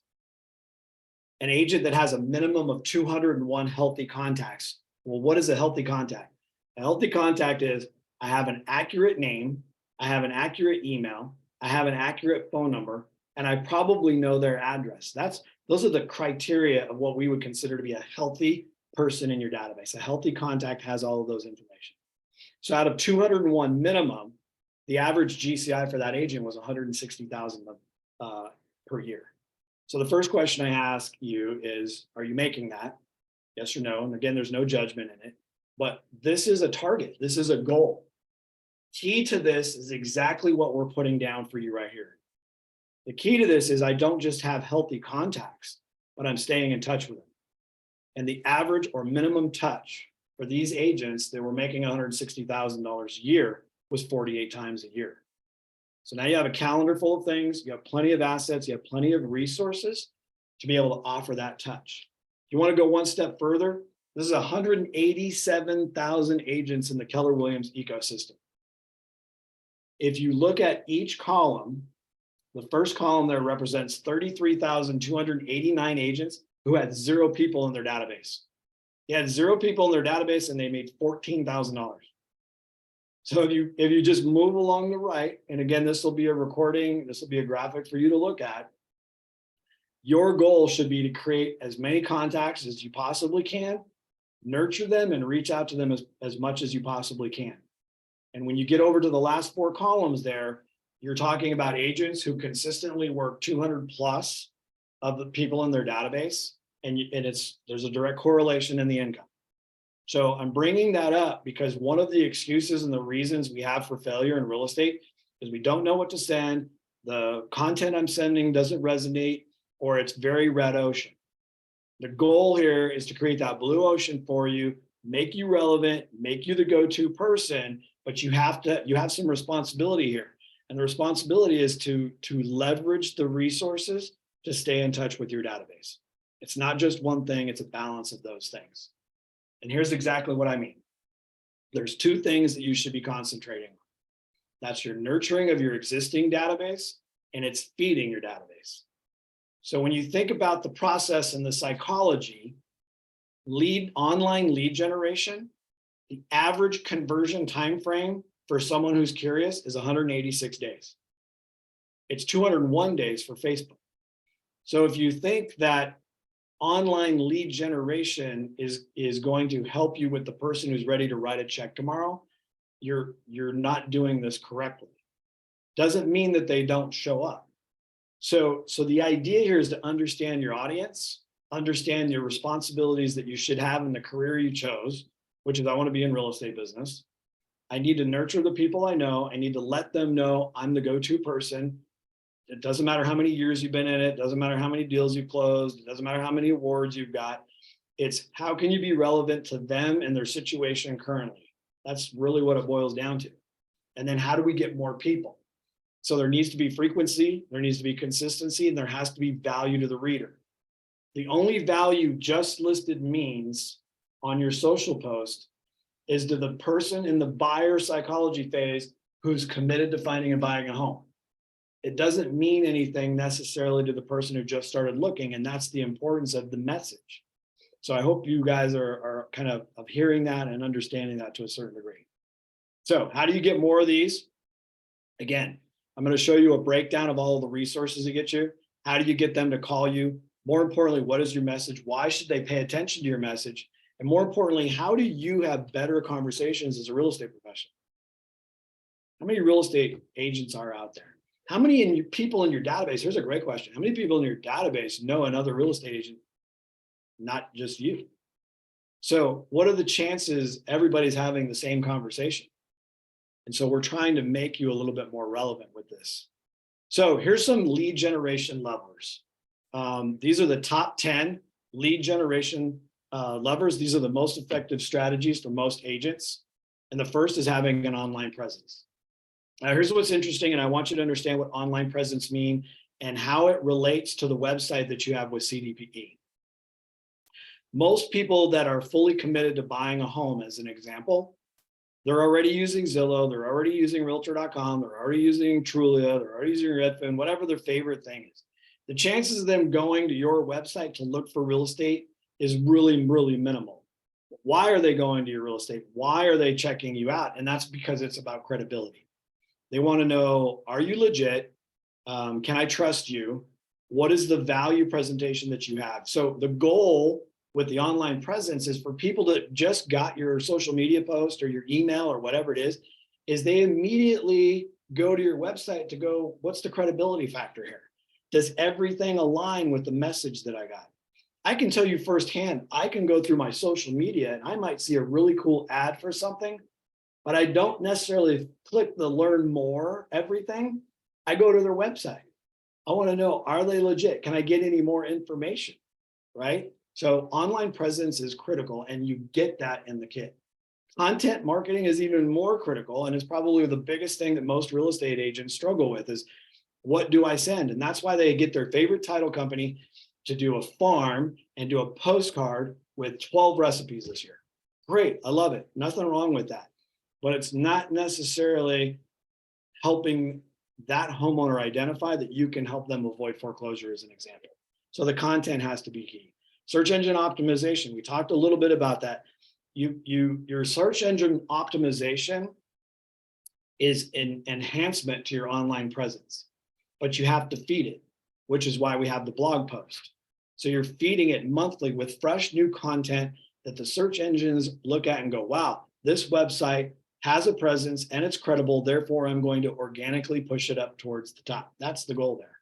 an agent that has a minimum of 201 healthy contacts. Well, what is a healthy contact? A healthy contact is I have an accurate name, I have an accurate email, I have an accurate phone number, and I probably know their address. Those are the criteria of what we would consider to be a healthy person in your database. A healthy contact has all of those information. So out of 201 minimum, the average GCI for that agent was 160,000 per year. So the first question I ask you is, are you making that? Yes or no? And again, there's no judgment in it, but this is a target. This is a goal. Key to this is exactly what we're putting down for you right here. The key to this is I don't just have healthy contacts, but I'm staying in touch with them. And the average or minimum touch for these agents that were making $160,000 a year was 48 times a year. So now you have a calendar full of things, you have plenty of assets, you have plenty of resources to be able to offer that touch. If you want to go one step further, this is 187,000 agents in the Keller Williams ecosystem. If you look at each column, the first column there represents 33,289 agents who had 0 people in their database. They had 0 people in their database and they made $14,000. So if you just move along the right, and again, this will be a recording, this will be a graphic for you to look at. Your goal should be to create as many contacts as you possibly can, nurture them and reach out to them as much as you possibly can. And when you get over to the last 4 columns there, you're talking about agents who consistently work 200 plus of the people in their database, and there's a direct correlation in the income. So I'm bringing that up because one of the excuses and the reasons we have for failure in real estate is we don't know what to send, the content I'm sending doesn't resonate, or it's very red ocean. The goal here is to create that blue ocean for you, make you relevant, make you the go-to person, but you have some responsibility here. And the responsibility is to leverage the resources to stay in touch with your database. It's not just one thing, it's a balance of those things. And here's exactly what I mean. There's 2 things that you should be concentrating on. That's your nurturing of your existing database, and it's feeding your database. So when you think about the process and the psychology, online lead generation, the average conversion time frame for someone who's curious is 186 days. It's 201 days for Facebook. So if you think that online lead generation is going to help you with the person who's ready to write a check tomorrow, you're not doing this correctly. Doesn't mean that they don't show up. So the idea here is to understand your audience, understand your responsibilities that you should have in the career you chose, which is I want to be in real estate business. I need to nurture the people I know. I need to let them know I'm the go-to person. It doesn't matter how many years you've been in it. Doesn't matter how many deals you've closed. It doesn't matter how many awards you've got. It's how can you be relevant to them and their situation currently? That's really what it boils down to. And then how do we get more people? So there needs to be frequency, there needs to be consistency, and there has to be value to the reader. The only value just listed means on your social post is to the person in the buyer psychology phase who's committed to finding and buying a home. It doesn't mean anything necessarily to the person who just started looking, and that's the importance of the message. So I hope you guys are kind of hearing that and understanding that to a certain degree. So how do you get more of these? Again, I'm going to show you a breakdown of all of the resources to get you. How do you get them to call you? More importantly, what is your message? Why should they pay attention to your message? And more importantly, how do you have better conversations as a real estate professional? How many real estate agents are out there? How many people in your database? Here's a great question. How many people in your database know another real estate agent? Not just you. So what are the chances everybody's having the same conversation? And so we're trying to make you a little bit more relevant with this. So here's some lead generation levers. These are the top 10 lead generation levers. These are the most effective strategies for most agents. And the first is having an online presence. Now, here's what's interesting, and I want you to understand what online presence mean and how it relates to the website that you have with CDPE. Most people that are fully committed to buying a home, as an example, they're already using Zillow, they're already using Realtor.com, they're already using Trulia, they're already using Redfin, whatever their favorite thing is. The chances of them going to your website to look for real estate is really, really minimal. Why are they going to your real estate? Why are they checking you out? And that's because it's about credibility. They want to know, are you legit? Can I trust you? What is the value presentation that you have? So the goal with the online presence is for people that just got your social media post or your email or whatever it is they immediately go to your website to go, what's the credibility factor here? Does everything align with the message that I got? I can tell you firsthand, I can go through my social media and I might see a really cool ad for something, but I don't necessarily click the learn more everything. I go to their website. I want to know, are they legit? Can I get any more information, right? So online presence is critical, and you get that in the kit. Content marketing is even more critical, and it's probably the biggest thing that most real estate agents struggle with is, what do I send? And that's why they get their favorite title company to do a farm and do a postcard with 12 recipes this year. Great, I love it. Nothing wrong with that. But it's not necessarily helping that homeowner identify that you can help them avoid foreclosure, as an example. So the content has to be key. Search engine optimization. We talked a little bit about that. Your search engine optimization is an enhancement to your online presence, but you have to feed it, which is why we have the blog post. So you're feeding it monthly with fresh new content that the search engines look at and go, wow, this website has a presence and it's credible. Therefore, I'm going to organically push it up towards the top. That's the goal there.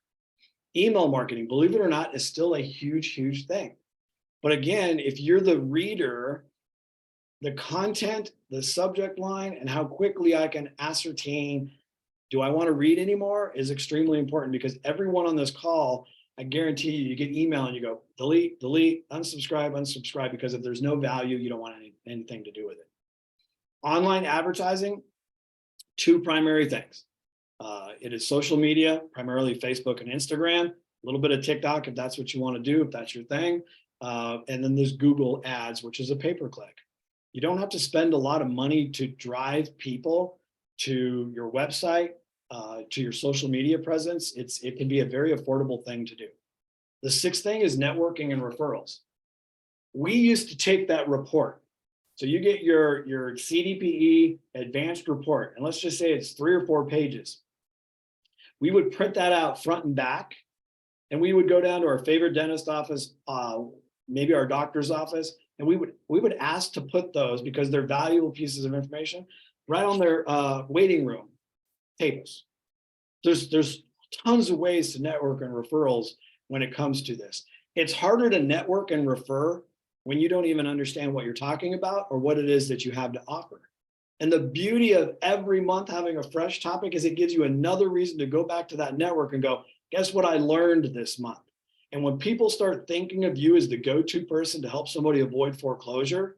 Email marketing, believe it or not, is still a huge, huge thing. But again, if you're the reader, the content, the subject line, and how quickly I can ascertain, do I want to read anymore, is extremely important, because everyone on this call, I guarantee you get email and you go, delete, delete, unsubscribe, unsubscribe, because if there's no value, you don't want anything to do with it. Online advertising, two primary things. It is social media, primarily Facebook and Instagram, a little bit of TikTok if that's what you want to do, if that's your thing. And then there's Google ads, which is a pay-per-click. You don't have to spend a lot of money to drive people to your website, to your social media presence. It can be a very affordable thing to do. The sixth thing is networking and referrals. We used to take that report. So you get your CDPE Advanced report, and let's just say it's 3 or 4 pages. We would print that out front and back, and we would go down to our favorite dentist office, maybe our doctor's office, and we would ask to put those, because they're valuable pieces of information, right on their waiting room tables. There's tons of ways to network and referrals when it comes to this. It's harder to network and refer when you don't even understand what you're talking about or what it is that you have to offer. And the beauty of every month having a fresh topic is it gives you another reason to go back to that network and go, guess what I learned this month? And when people start thinking of you as the go-to person to help somebody avoid foreclosure,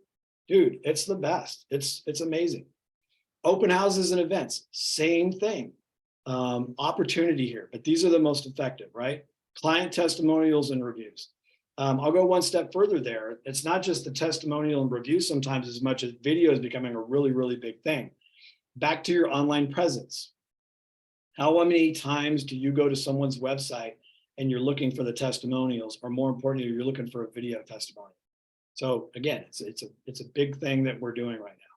dude, it's the best. It's amazing. Open houses and events, same thing. Opportunity here, but these are the most effective, right? Client testimonials and reviews. I'll go one step further there. It's not just the testimonial and review sometimes as much as video is becoming a really, really big thing. Back to your online presence. How many times do you go to someone's website and you're looking for the testimonials, or more importantly, you're looking for a video testimonial? So again, it's a big thing that we're doing right now.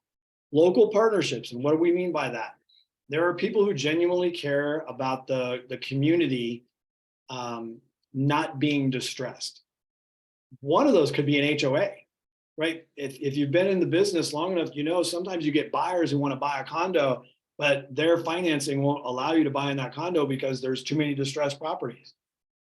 Local partnerships, and what do we mean by that? There are people who genuinely care about the community not being distressed. One of those could be an HOA, right? If you've been in the business long enough, you know, sometimes you get buyers who want to buy a condo, but their financing won't allow you to buy in that condo because there's too many distressed properties.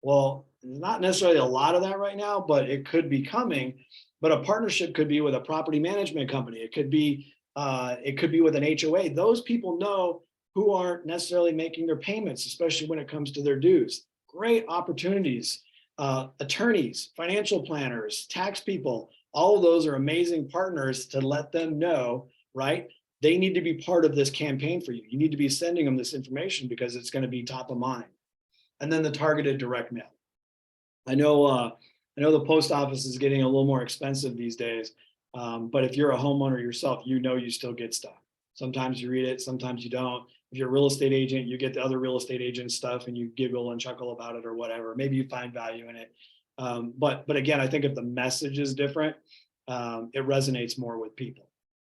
Well, not necessarily a lot of that right now, but it could be coming. But a partnership could be with a property management company. It could be with an HOA. Those people know who aren't necessarily making their payments, especially when it comes to their dues. Great opportunities. Attorneys, financial planners, tax people, all of those are amazing partners to let them know, right? They need to be part of this campaign for you. You need to be sending them this information because it's going to be top of mind. And then the targeted direct mail. I know the post office is getting a little more expensive these days, but if you're a homeowner yourself, you know you still get stuff. Sometimes you read it, sometimes you don't. If you're a real estate agent, you get the other real estate agent stuff and you giggle and chuckle about it or whatever. Maybe you find value in it. But again, I think if the message is different, it resonates more with people.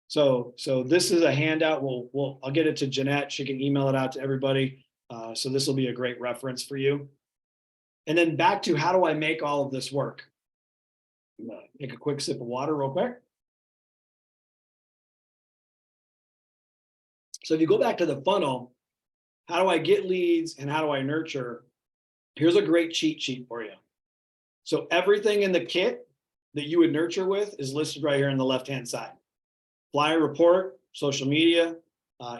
So this is a handout. I'll get it to Jeanette. She can email it out to everybody. So this will be a great reference for you. And then back to how do I make all of this work? I'm gonna take a quick sip of water real quick. So if you go back to the funnel, how do I get leads and how do I nurture? Here's a great cheat sheet for you. So everything in the kit that you would nurture with is listed right here on the left-hand side. Flyer, report, social media,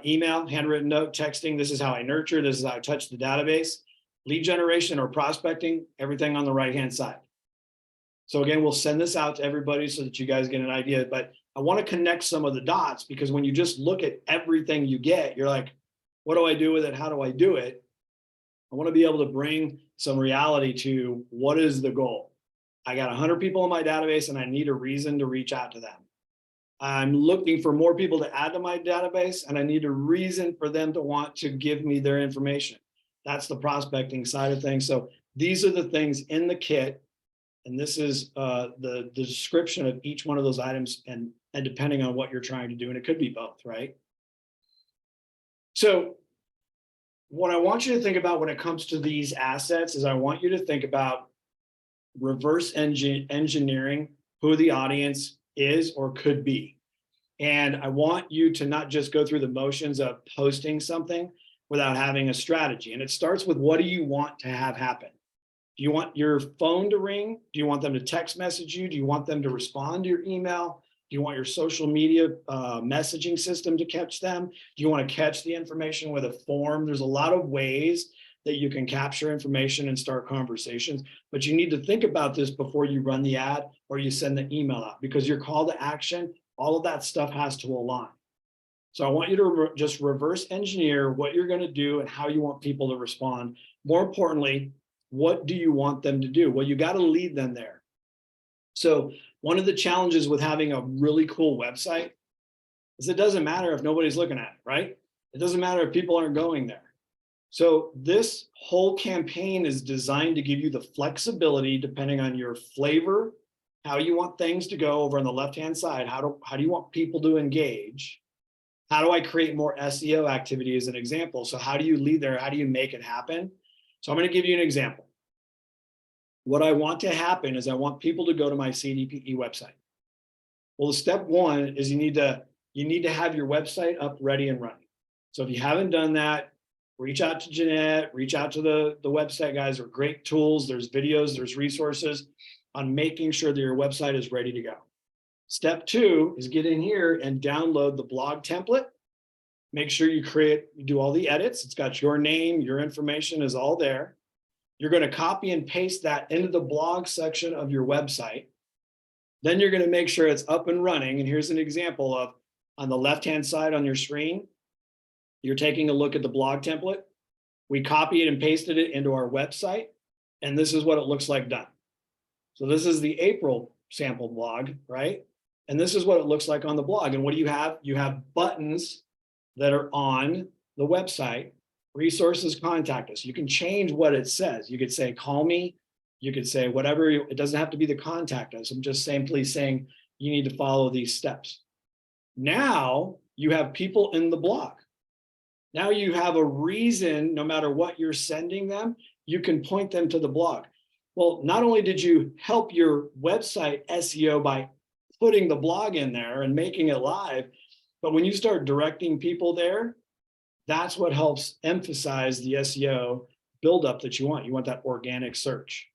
email, handwritten note, texting. This is how I nurture. This is how I touch the database. Lead generation or prospecting, everything on the right-hand side. So again, we'll send this out to everybody so that you guys get an idea, but I want to connect some of the dots because when you just look at everything you get, you're like, what do I do with it? How do I do it? I want to be able to bring some reality to what is the goal. I got 100 people in my database and I need a reason to reach out to them. I'm looking for more people to add to my database and I need a reason for them to want to give me their information. That's the prospecting side of things. So these are the things in the kit. And this is the description of each one of those items and depending on what you're trying to do, and it could be both, right? So what I want you to think about when it comes to these assets is I want you to think about reverse engineering who the audience is or could be. And I want you to not just go through the motions of posting something without having a strategy. And it starts with what do you want to have happen? Do you want your phone to ring? Do you want them to text message you? Do you want them to respond to your email? Do you want your social media messaging system to catch them? Do you want to catch the information with a form? There's a lot of ways that you can capture information and start conversations, but you need to think about this before you run the ad or you send the email out because your call to action, all of that stuff has to align. So I want you to just reverse engineer what you're going to do and how you want people to respond. More importantly, what do you want them to do? Well, you got to lead them there. So one of the challenges with having a really cool website is it doesn't matter if nobody's looking at it, right? It doesn't matter if people aren't going there. So this whole campaign is designed to give you the flexibility depending on your flavor, how you want things to go over on the left-hand side. How do you want people to engage? How do I create more SEO activity as an example? So how do you lead there? How do you make it happen? So I'm going to give you an example. What I want to happen is I want people to go to my CDPE website. Well, step one is you need to have your website up, ready and running. So if you haven't done that, reach out to Jeanette, reach out to the website guys. They're great tools. There's videos, there's resources. on making sure that your website is ready to go. Step 2 is get in here and download the blog template. Make sure you do all the edits. It's got your name, your information is all there. You're going to copy and paste that into the blog section of your website. Then you're going to make sure it's up and running. And here's an example of on the left-hand side on your screen, you're taking a look at the blog template. We copied and pasted it into our website, and this is what it looks like done. So this is the April sample blog, right? And this is what it looks like on the blog. And what do you have? You have buttons that are on the website, resources, contact us. You can change what it says. You could say, call me. You could say whatever, it doesn't have to be the contact us. I'm just simply saying you need to follow these steps. Now you have people in the blog. Now you have a reason, no matter what you're sending them, you can point them to the blog. Well, not only did you help your website SEO by putting the blog in there and making it live, but when you start directing people there, that's what helps emphasize the SEO buildup that you want. You want that organic search.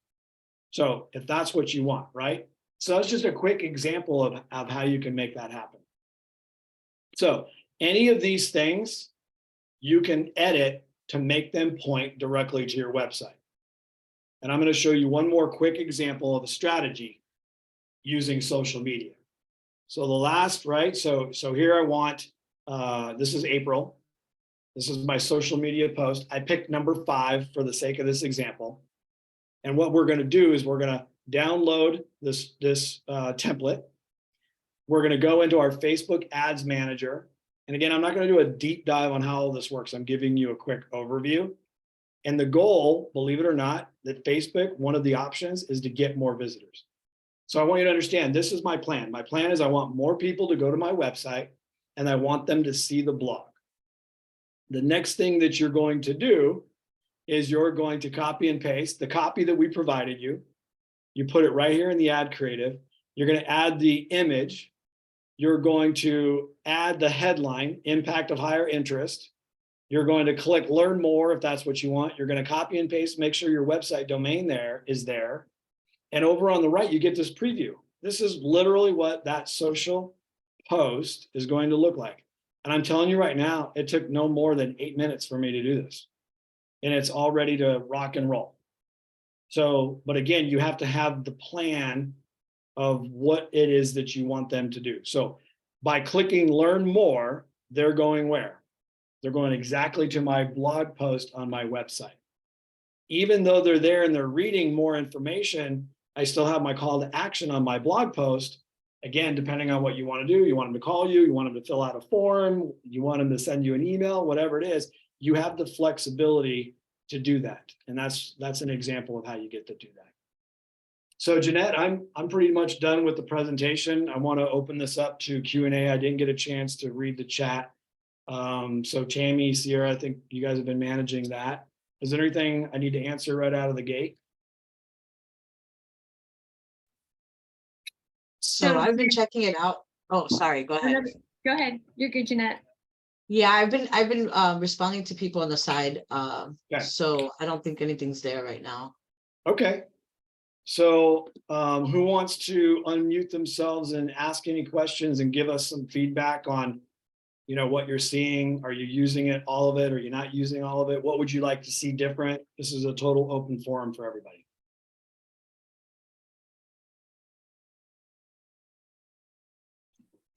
So if that's what you want, right? So that's just a quick example of how you can make that happen. So any of these things you can edit to make them point directly to your website. And I'm going to show you one more quick example of a strategy using social media. So the last, right? So here I want, this is April. This is my social media post. I picked number 5 for the sake of this example. And what we're going to do is we're going to download this template. We're going to go into our Facebook Ads Manager. And again, I'm not going to do a deep dive on how all this works. I'm giving you a quick overview. And the goal, believe it or not, that Facebook, one of the options is to get more visitors. So I want you to understand, this is my plan. My plan is I want more people to go to my website and I want them to see the blog. The next thing that you're going to do is you're going to copy and paste the copy that we provided you. You put it right here in the ad creative. You're going to add the image. You're going to add the headline, impact of higher interest. You're going to click learn more if that's what you want. You're going to copy and paste, make sure your website domain there is there. And over on the right, you get this preview. This is literally what that social post is going to look like. And I'm telling you right now, it took no more than 8 minutes for me to do this. And it's all ready to rock and roll. So, but again, you have to have the plan of what it is that you want them to do. So by clicking learn more, they're going where? They're going exactly to my blog post on my website. Even though they're there and they're reading more information, I still have my call to action on my blog post. Again, depending on what you want to do, you want them to call you, you want them to fill out a form, you want them to send you an email, whatever it is, you have the flexibility to do that. And that's an example of how you get to do that. So Jeanette, I'm pretty much done with the presentation. I want to open this up to Q&A. I didn't get a chance to read the chat. So Tammy, Sierra, I think you guys have been managing that. Is there anything I need to answer right out of the gate? So I've been checking it out. Oh, sorry. Go ahead. Go ahead. You're good, Jeanette. Yeah, I've been responding to people on the side. Okay. So I don't think anything's there right now. Okay. So who wants to unmute themselves and ask any questions and give us some feedback on, you know, what you're seeing? Are you using it, all of it? Are you not using all of it? What would you like to see different? This is a total open forum for everybody.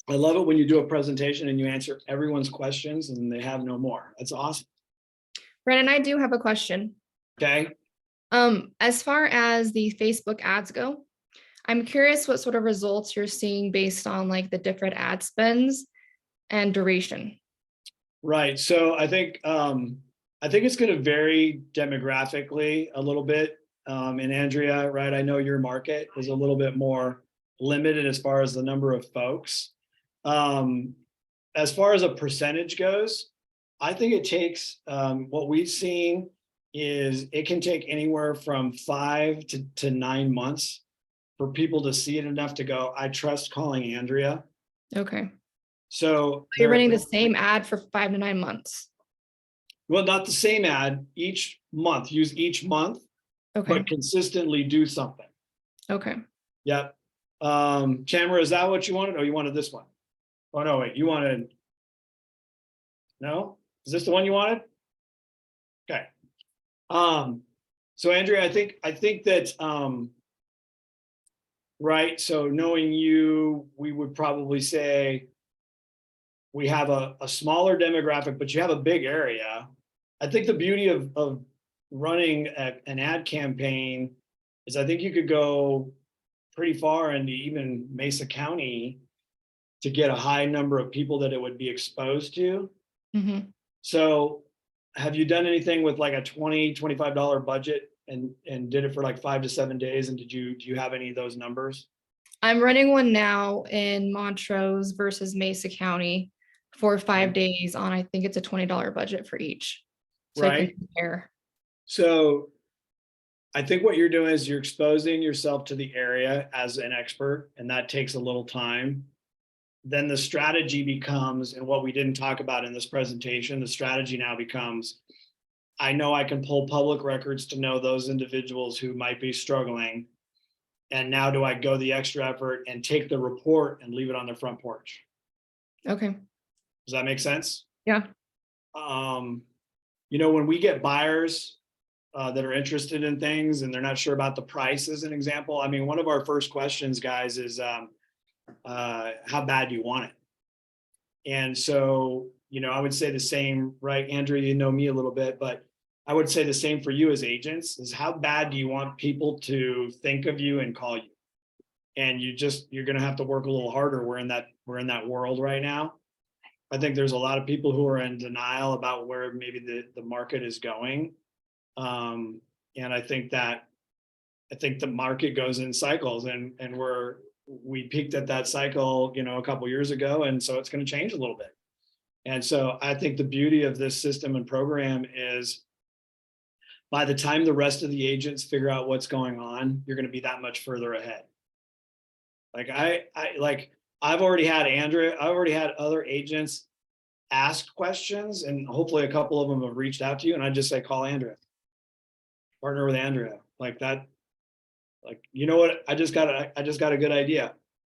I love it when you do a presentation and you answer everyone's questions and they have no more. That's awesome. Branden, I do have a question. Okay. As far as the Facebook ads go, I'm curious what sort of results you're seeing based on like the different ad spends and duration. Right. So I think it's going to vary demographically a little bit. And Andrea, right, I know your market is a little bit more limited as far as the number of folks. As far as a percentage goes, I think it takes, what we've seen is it can take anywhere from 5 to 9 months for people to see it enough to go, I trust calling Andrea. Okay. So You're running the same ad for 5 to 9 months. Well, not the same ad each month, use each month, Okay. but consistently do something. Okay. Yep. Chandra, is that what you wanted? Oh, you wanted this one? Oh, no, wait, you wanted. No? Is this the one you wanted? Okay. So Andrea, I think that, right, so knowing you, we would probably say we have a smaller demographic, but you have a big area. I think the beauty of running an ad campaign is I think you could go pretty far into even Mesa County to get a high number of people that it would be exposed to. Mhm. So have you done anything with like a $25 budget and did it for like 5 to 7 days? And do you have any of those numbers? I'm running one now in Montrose versus Mesa County for 5 days on, I think it's a $20 budget for each. So I Right. can compare. So I think what you're doing is you're exposing yourself to the area as an expert, and that takes a little time. Then the strategy becomes, and what we didn't talk about in this presentation, the strategy now becomes, I know I can pull public records to know those individuals who might be struggling. And now do I go the extra effort and take the report and leave it on their front porch? Okay. Does that make sense? Yeah. When we get buyers that are interested in things and they're not sure about the price, as an example, I mean, one of our first questions, guys, is how bad do you want it? And so, I would say the same, right? Andrew, you know me a little bit, but I would say the same for you as agents is how bad do you want people to think of you and call you? And you're going to have to work a little harder. We're in that world right now. I think there's a lot of people who are in denial about where maybe the market is going. And I think the market goes in cycles and we peaked at that cycle, a couple years ago. And so it's going to change a little bit. And so I think the beauty of this system and program is by the time the rest of the agents figure out what's going on, you're going to be that much further ahead. Like I've already had other agents ask questions, and hopefully a couple of them have reached out to you, and I just say, call Andrea, partner with Andrea, like that. Like, you know what? I just got a good idea.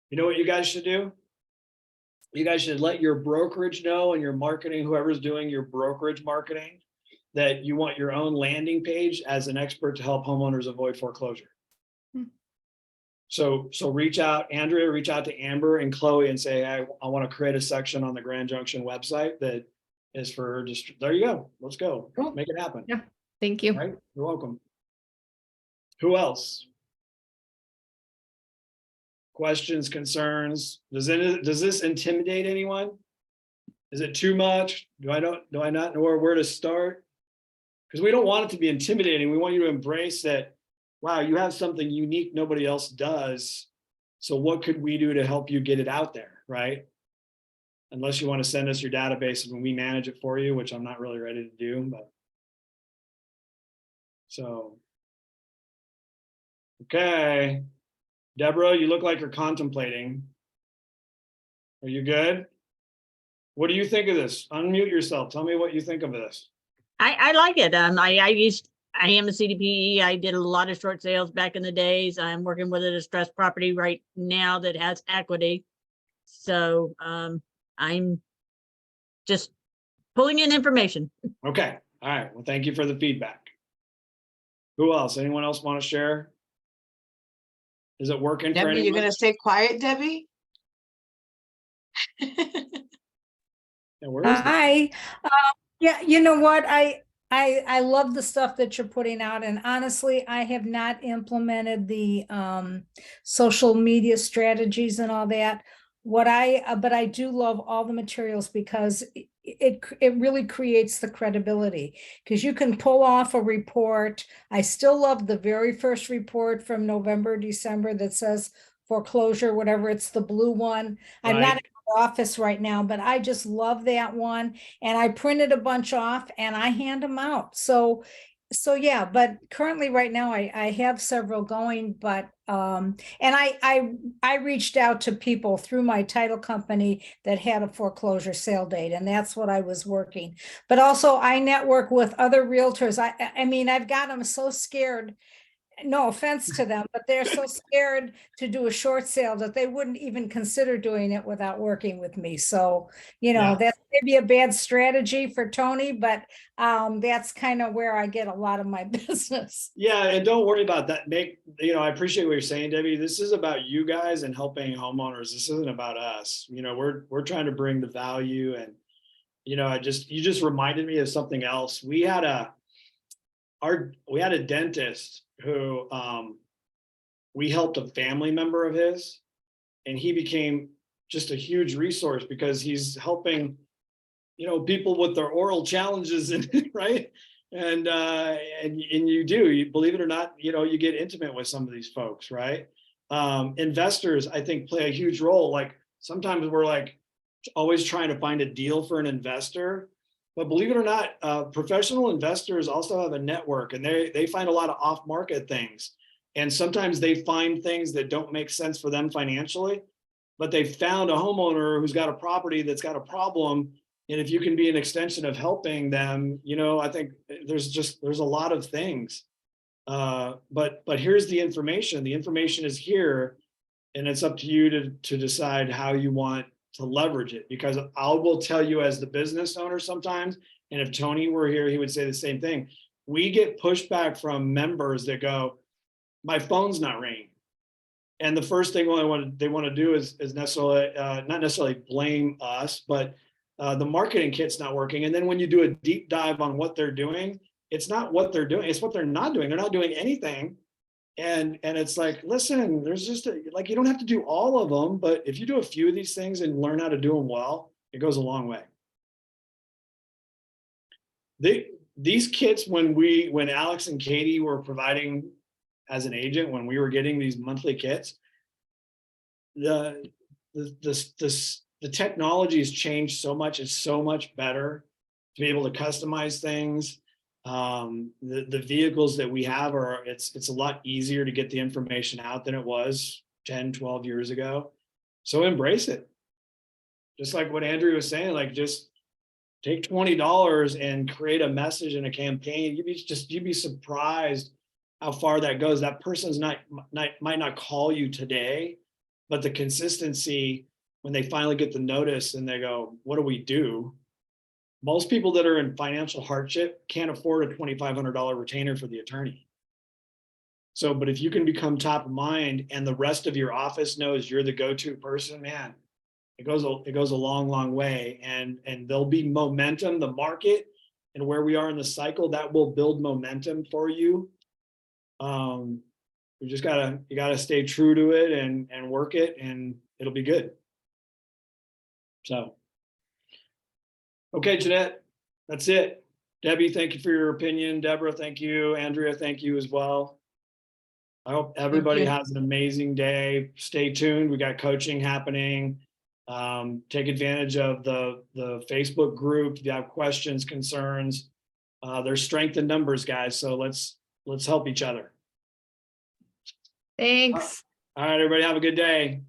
You know what you guys should do? You guys should let your brokerage know and your marketing, whoever's doing your brokerage marketing, that you want your own landing page as an expert to help homeowners avoid foreclosure. So reach out, Andrea, reach out to Amber and Chloe and say, I want to create a section on the Grand Junction website that is for just, there you go. Let's go. Cool. Make it happen. Yeah. Thank you. Right? You're welcome. Who else? Questions, concerns? Does this intimidate anyone? Is it too much? Do I not know where to start? Because we don't want it to be intimidating. We want you to embrace that. Wow, you have something unique nobody else does. So what could we do to help you get it out there, right? Unless you want to send us your database and we manage it for you, which I'm not really ready to do, but. So. Okay. Deborah, you look like you're contemplating. Are you good? What do you think of this? Unmute yourself. Tell me what you think of this. I like it. I am a CDPE. I did a lot of short sales back in the days. I'm working with a distressed property right now that has equity. So I'm just pulling in information. Okay. All right. Well, thank you for the feedback. Who else? Anyone else want to share? Is it working for Debbie, anyone? you're going to stay quiet, Debbie? Yeah, where is it? Hi. Yeah, you know what? I love the stuff that you're putting out, and honestly, I have not implemented the social media strategies and all that. But I do love all the materials because it really creates the credibility, because you can pull off a report. I still love the very first report from November, December that says foreclosure, whatever. It's the blue one. I'm not Right. in the office right now, but I just love that one. And I printed a bunch off and I hand them out. So yeah, but currently right now I have several going, but and I reached out to people through my title company that had a foreclosure sale date, and that's what I was working. But also I network with other realtors. I mean, I've got them so scared no offense to them, but they're so scared to do a short sale that they wouldn't even consider doing it without working with me. So, Yeah. that's maybe a bad strategy for Tony, but that's kind of where I get a lot of my business. Yeah, and don't worry about that. I appreciate what you're saying, Debbie. This is about you guys and helping homeowners. This isn't about us. We're trying to bring the value, and you just reminded me of something else. We had a dentist who we helped a family member of his, and he became just a huge resource because he's helping people with their oral challenges, and right. And you believe it or not, you get intimate with some of these folks, right? Investors, I think, play a huge role. Like sometimes we're like always trying to find a deal for an investor, but believe it or not, professional investors also have a network, and they find a lot of off-market things. And sometimes they find things that don't make sense for them financially, but they found a homeowner who's got a property that's got a problem. And if you can be an extension of helping them, I think there's a lot of things. But here's the information. The information is here, and it's up to you to decide how you want to leverage it. Because I will tell you, as the business owner sometimes, and if Tony were here, he would say the same thing. We get pushback from members that go, my phone's not ringing. And the first thing they want to do is necessarily not necessarily blame us, but the marketing kit's not working. And then when you do a deep dive on what they're doing, it's not what they're doing, it's what they're not doing. They're not doing anything. And it's like, listen, there's just you don't have to do all of them, but if you do a few of these things and learn how to do them well, it goes a long way. These kits, when Alex and Katie were providing as an agent, when we were getting these monthly kits, the technology has changed so much. It's so much better to be able to customize things. The vehicles that we have it's a lot easier to get the information out than it was 10, 12 years ago. So embrace it. Just like what Andrew was saying, like just take $20 and create a message and a campaign. You'd be surprised how far that goes. That person's might not call you today, but the consistency, when they finally get the notice and they go, what do we do? Most people that are in financial hardship can't afford a $2,500 retainer for the attorney. So, but if you can become top of mind and the rest of your office knows you're the go-to person, man, it goes a long, long way. And there'll be momentum, the market and where we are in the cycle, that will build momentum for you. You gotta stay true to it and work it, and it'll be good. So, okay, Jeanette, that's it. Debbie, thank you for your opinion. Deborah, thank you. Andrea, thank you as well. I hope everybody has an amazing day. Stay tuned. We got coaching happening. Take advantage of the Facebook group. If you have questions, concerns, there's strength in numbers, guys. So let's help each other. Thanks. All right, everybody, have a good day.